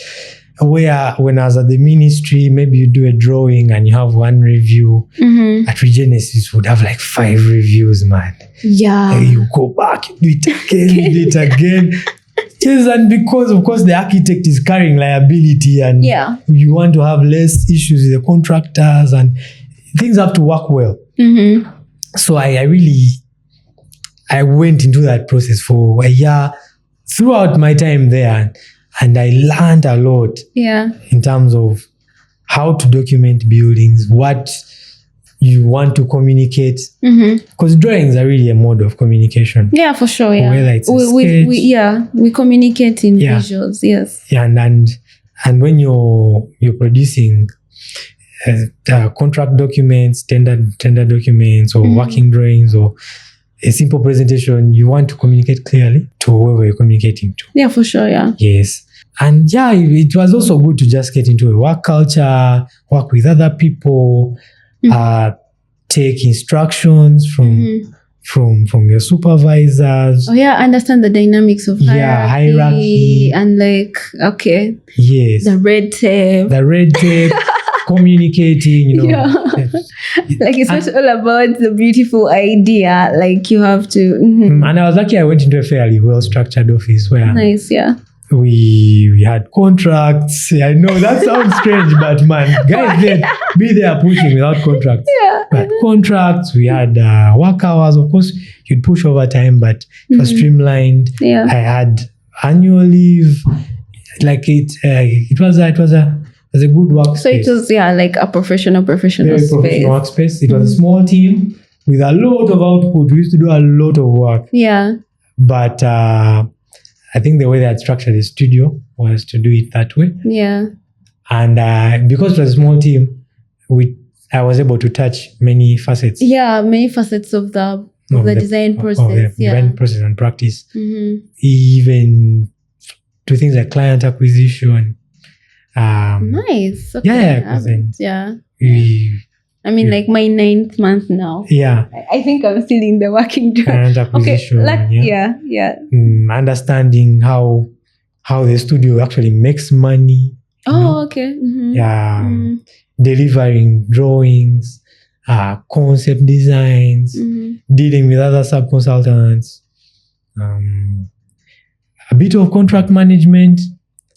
S1: where when I was at the ministry, maybe you do a drawing and you have one review. At Regenesis would have like 5 reviews, man.
S2: Yeah.
S1: And you go back, you do it again. Yes, and because of course the architect is carrying liability, and you want to have less issues with the contractors, and things have to work well. So I went into that process for a year throughout my time there, and I learned a lot in terms of how to document buildings, what you want to communicate, because drawings are really a mode of communication.
S2: Yeah, for sure. Yeah,
S1: whether it's
S2: we communicate in visuals. Yes.
S1: Yeah, and when you're producing contract documents, tender documents, or working drawings, or a simple presentation, you want to communicate clearly to whoever you're communicating to.
S2: Yeah, for sure. Yeah.
S1: Yes. And it was also good to just get into a work culture, work with other people, take instructions from your supervisors.
S2: Oh yeah, understand the dynamics of hierarchy and
S1: yes,
S2: the red tape,
S1: communicating,
S2: like it's not all about the beautiful idea, like you have to
S1: and I was lucky I went into a fairly well structured office where we had contracts. I know that sounds strange, but man, guys did be there pushing without contracts. But contracts, we had work hours. Of course, you'd push overtime, but it was streamlined. I had annual leave. Like it was a good workspace.
S2: So it was like a professional
S1: Very
S2: space.
S1: Professional workspace. It was a small team with a lot of output. We used to do a lot of work.
S2: Yeah.
S1: But I think the way they had structured the studio was to do it that way.
S2: Yeah.
S1: And because it was a small team, I was able to touch many facets.
S2: Yeah, many facets of the design process.
S1: Design process and practice. Even to things like client acquisition.
S2: Nice. Okay. Like my 9th month now.
S1: Yeah.
S2: I think I'm still in the working job.
S1: Client acquisition. Understanding how the studio actually makes money.
S2: Oh, okay.
S1: Delivering drawings, concept designs, dealing with other sub-consultants, a bit of contract management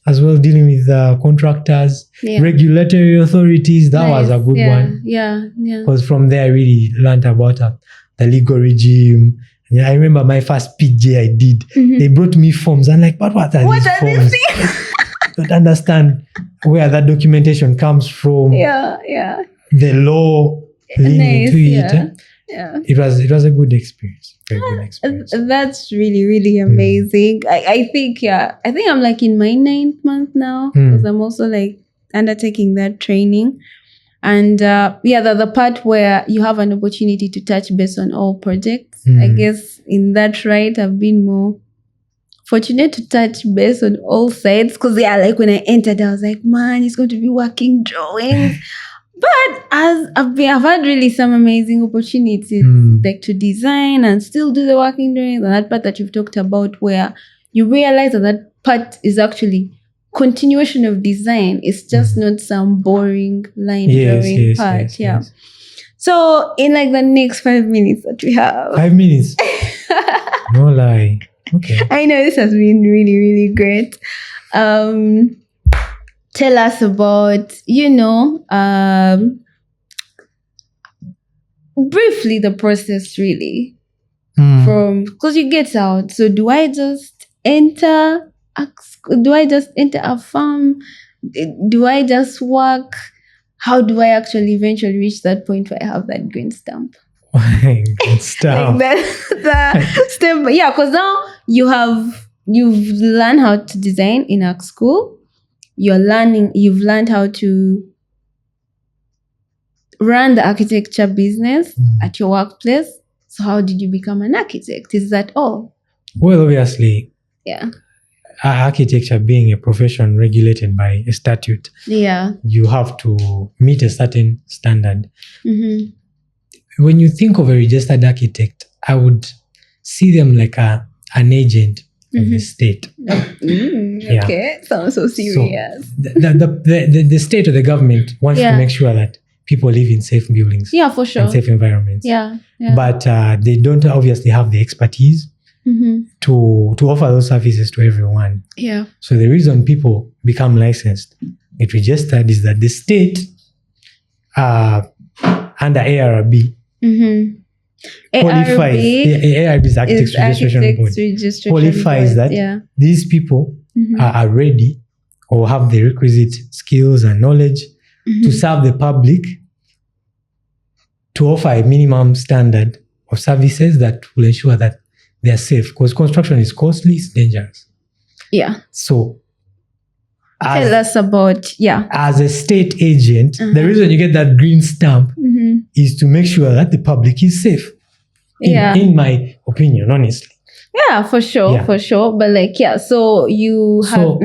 S1: as well, dealing with contractors, regulatory authorities. That was a good one.
S2: Yeah.
S1: Because from there I really learned about the legal regime. I remember my first PJ I did. They brought me forms. I'm like, but what are these forms? Don't understand where that documentation comes from. The law leading to it. It was a good experience. Very good experience.
S2: That's really, really amazing. I think I'm like in my 9th month now, because I'm also like undertaking that training. And the part where you have an opportunity to touch base on all projects. I guess in that I've been more fortunate to touch base on all sides, because like when I entered, I was like, man, it's going to be working drawings. But as I've had really some amazing opportunities, like to design and still do the working drawings, and that part that you've talked about, where you realize that part is actually continuation of design. It's just not some boring line drawing part. Yes. So in like the next 5 minutes that we have.
S1: 5 minutes? No lie. Okay.
S2: I know this has been really, really great. Tell us about, briefly the process really because you get out. So do I just enter a farm? Do I just work? How do I actually eventually reach that point where I have that green stamp?
S1: Green stamp.
S2: Like the step, yeah, because now you've learned how to design in art school. You've learned how to run the architecture business at your workplace. So how did you become an architect? Is that all?
S1: Well, obviously,
S2: yeah.
S1: Architecture being a profession regulated by a statute, you have to meet a certain standard. When you think of a registered architect, I would see them like an agent of the state.
S2: Okay, sounds so serious.
S1: So the state or the government wants to make sure that people live in safe buildings.
S2: Yeah, for sure.
S1: And safe environments.
S2: Yeah.
S1: But they don't obviously have the expertise to offer those services to everyone.
S2: Yeah.
S1: So the reason people become licensed, get registered, is that the state under ARB qualifies. ARB is Architects Registration Board. Qualifies that these people are ready or have the requisite skills and knowledge to serve the public, to offer a minimum standard of services that will ensure that they are safe, because construction is costly, it's dangerous.
S2: Yeah.
S1: So
S2: tell us about,
S1: as a state agent, the reason you get that green stamp is to make sure that the public is safe. In my opinion, honestly.
S2: Yeah, for sure. But so you have...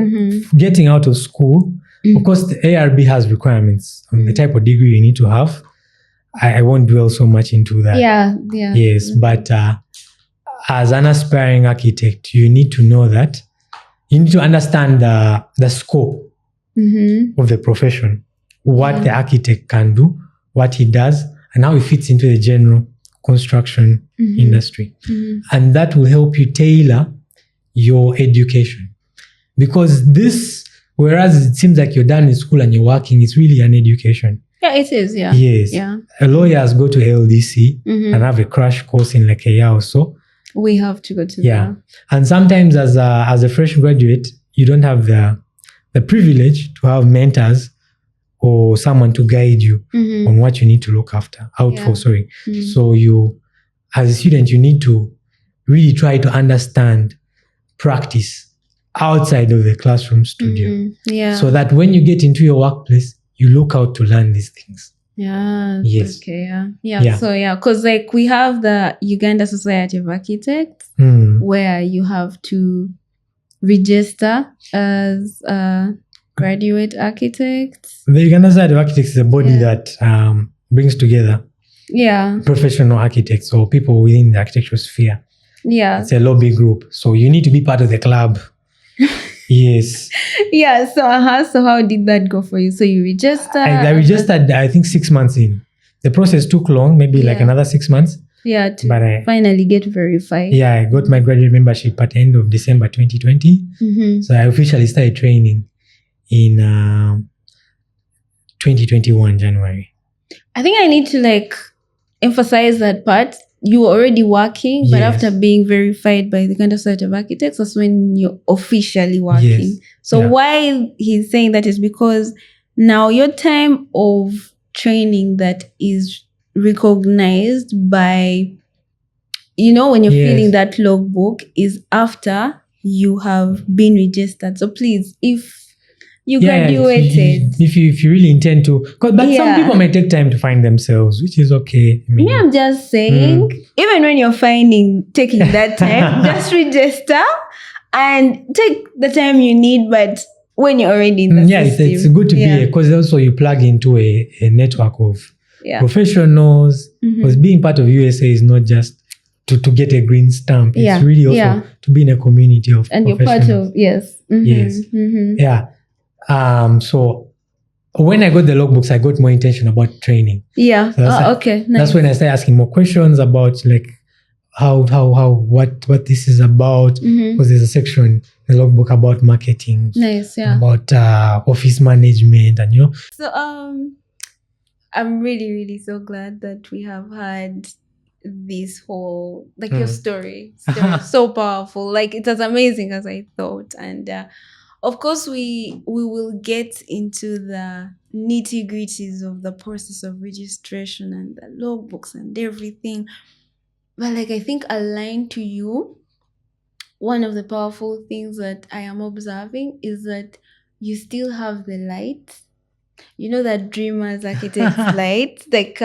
S1: getting out of school, of course, the ARB has requirements on the type of degree you need to have. I won't dwell so much into that.
S2: Yeah.
S1: Yes, but as an aspiring architect, you need to know that you need to understand the scope of the profession, what the architect can do, what he does, and how it fits into the general construction industry. And that will help you tailor your education. Because whereas it seems like you're done in school and you're working, it's really an education.
S2: Yeah, it is, yeah.
S1: Yes.
S2: Yeah.
S1: Lawyers go to LDC and have a crash course in like a year or so.
S2: We have to go to
S1: that. And sometimes as a fresh graduate, you don't have the privilege to have mentors or someone to guide you on what you need to look out for. So you, as a student, you need to really try to understand practice outside of the classroom studio. So that when you get into your workplace, you look out to learn these things.
S2: Yeah.
S1: Yes.
S2: Okay. Yeah. So because we have the Uganda Society of Architects, where you have to register as a graduate architect. The
S1: Uganda Society of Architects is a body that brings together professional architects or people within the architectural sphere.
S2: Yeah.
S1: It's a lobby group. So you need to be part of the club. Yes.
S2: Yeah. So how did that go for you? So you registered?
S1: I registered, I think 6 months in. The process took long, maybe like another 6 months.
S2: Yeah, to finally get verified.
S1: Yeah, I got my graduate membership at the end of December 2020. So I officially started training in 2021 January.
S2: I think I need to emphasize that part. You were already working, but after being verified by the Uganda Society of Architects, that's when you're officially working.
S1: Yes.
S2: So why he's saying that is because now your time of training that is recognized by, when you're filling that logbook is after you have been registered. So please, if you graduated.
S1: If you really intend to. But some people may take time to find themselves, which is okay.
S2: I'm just saying, even when you're taking that time, just register and take the time you need, but when you're already in the system.
S1: It's good to be, because also you plug into a network of professionals, because being part of USA is not just to get a green stamp. It's really also to be in a community of
S2: and
S1: professionals.
S2: You're part of, yes.
S1: Yeah. So when I got the logbooks, I got more intention about training.
S2: Yeah. So okay. Nice.
S1: That's when I started asking more questions about what this is about. Because there's a section in the logbook about marketing.
S2: Nice. Yeah.
S1: About office management and
S2: So I'm really, really so glad that we have had this whole, like, your story so powerful. Like, it's as amazing as I thought. And of course we will get into the nitty-gritties of the process of registration and the logbooks and everything. But like, I think aligned to you, one of the powerful things that I am observing is that you still have the light. You know, that dreamers, architects light. Like,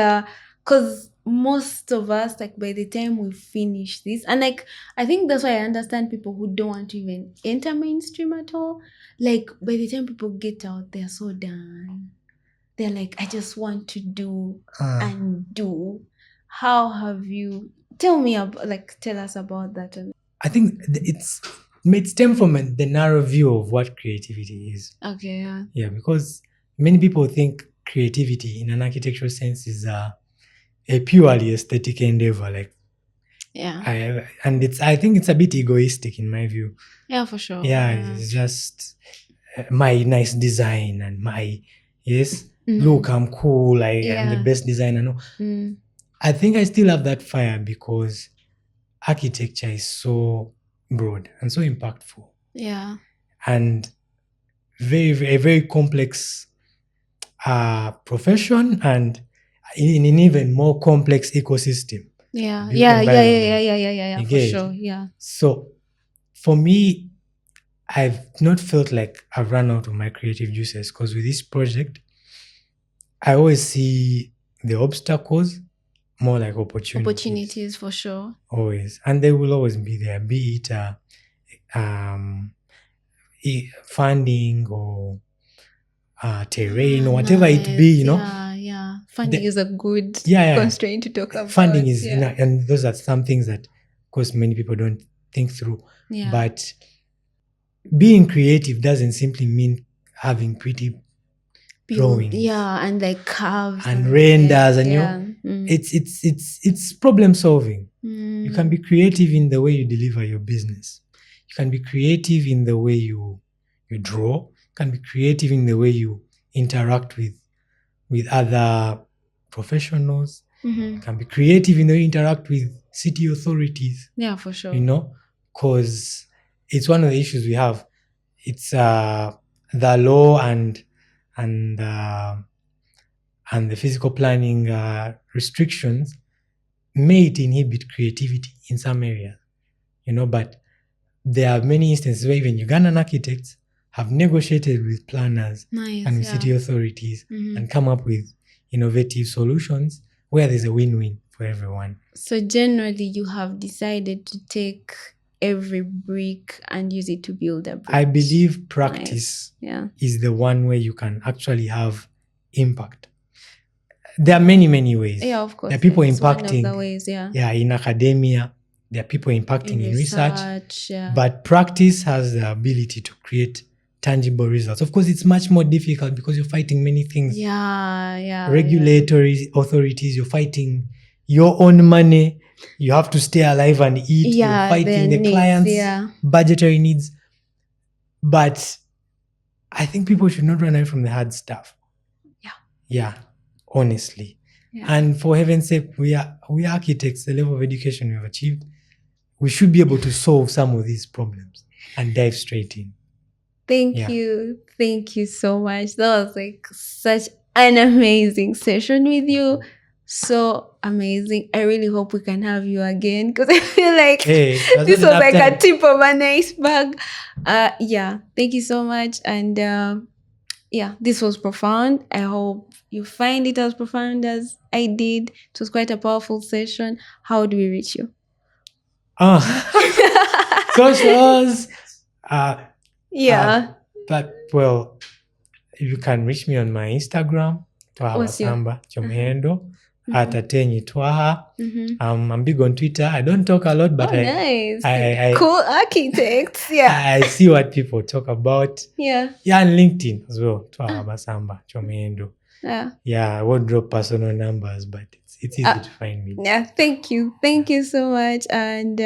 S2: because most of us, like, by the time we finish this, and like, I think that's why I understand people who don't want to even enter mainstream at all. Like, by the time people get out, they're so done. They're like, I just want to do and do. How have you... Tell us about that.
S1: I think it stems from the narrow view of what creativity is.
S2: Okay, yeah.
S1: Yeah, because many people think creativity in an architectural sense is a purely aesthetic endeavor. Like,
S2: yeah.
S1: I think it's a bit egoistic in my view.
S2: Yeah, for sure.
S1: Yeah. It's just my nice design and my, look, I'm cool. I'm the best designer. No. I think I still have that fire because architecture is so broad and so impactful.
S2: Yeah.
S1: And very, very, very complex profession, and in an even more complex ecosystem.
S2: Yeah, for sure. Yeah.
S1: So for me, I've not felt like I've run out of my creative juices, because with this project, I always see the obstacles more like opportunities.
S2: Opportunities, for sure.
S1: Always. And they will always be there, be it funding or terrain or whatever it be, you know.
S2: Yeah. Funding is a good constraint to talk about.
S1: Funding is, and those are some things that, of course, many people don't think through.
S2: Yeah.
S1: But being creative doesn't simply mean having pretty drawings.
S2: Yeah, and like curves
S1: and renders, and you know, it's problem solving. You can be creative in the way you deliver your business. You can be creative in the way you draw. You can be creative in the way you interact with other professionals. You can be creative in the way you interact with city authorities.
S2: Yeah, for sure.
S1: You know, because it's one of the issues we have. It's the law and the physical planning restrictions may inhibit creativity in some areas, you know, but there are many instances where even Ugandan architects have negotiated with planners and with city authorities and come up with innovative solutions where there's a win-win for everyone.
S2: So generally, you have decided to take every brick and use it to build a bridge.
S1: I believe practice is the one way you can actually have impact. There are many, many ways.
S2: Yeah, of course.
S1: There are people impacting.
S2: One of the ways,
S1: in academia. There are people impacting in research.
S2: Yeah.
S1: But practice has the ability to create tangible results. Of course, it's much more difficult because you're fighting many things. Regulatory authorities, you're fighting your own money. You have to stay alive and eat. You're fighting the clients' budgetary needs. But I think people should not run away from the hard stuff. Yeah, honestly. Yeah. And for heaven's sake, we are architects. The level of education we've achieved, we should be able to solve some of these problems and dive straight in.
S2: Thank you so much. That was like such an amazing session with you. So amazing. I really hope we can have you again, because I feel like this was like a tip of an iceberg. Thank you so much. And this was profound. I hope you find it as profound as I did. It was quite a powerful session. How do we reach you?
S1: Socials.
S2: But
S1: well, you can reach me on my Instagram, Twaha Basamba Kyomuhendo. At Atenyi Twaha. I'm big on Twitter. I don't talk a lot, but
S2: nice. I cool architects.
S1: I see what people talk about.
S2: And
S1: LinkedIn as well. Twaha Basamba Kyomuhendo. I won't drop personal numbers, but it's easy to find me.
S2: Thank you so much. And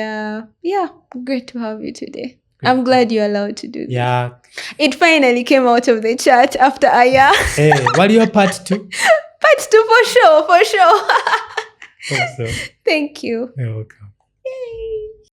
S2: great to have you today. I'm glad you're allowed to do this. It finally came out of the chat after a year.
S1: What are your part 2?
S2: Part 2 for sure.
S1: Hope so.
S2: Thank you.
S1: You're welcome.
S2: Yay.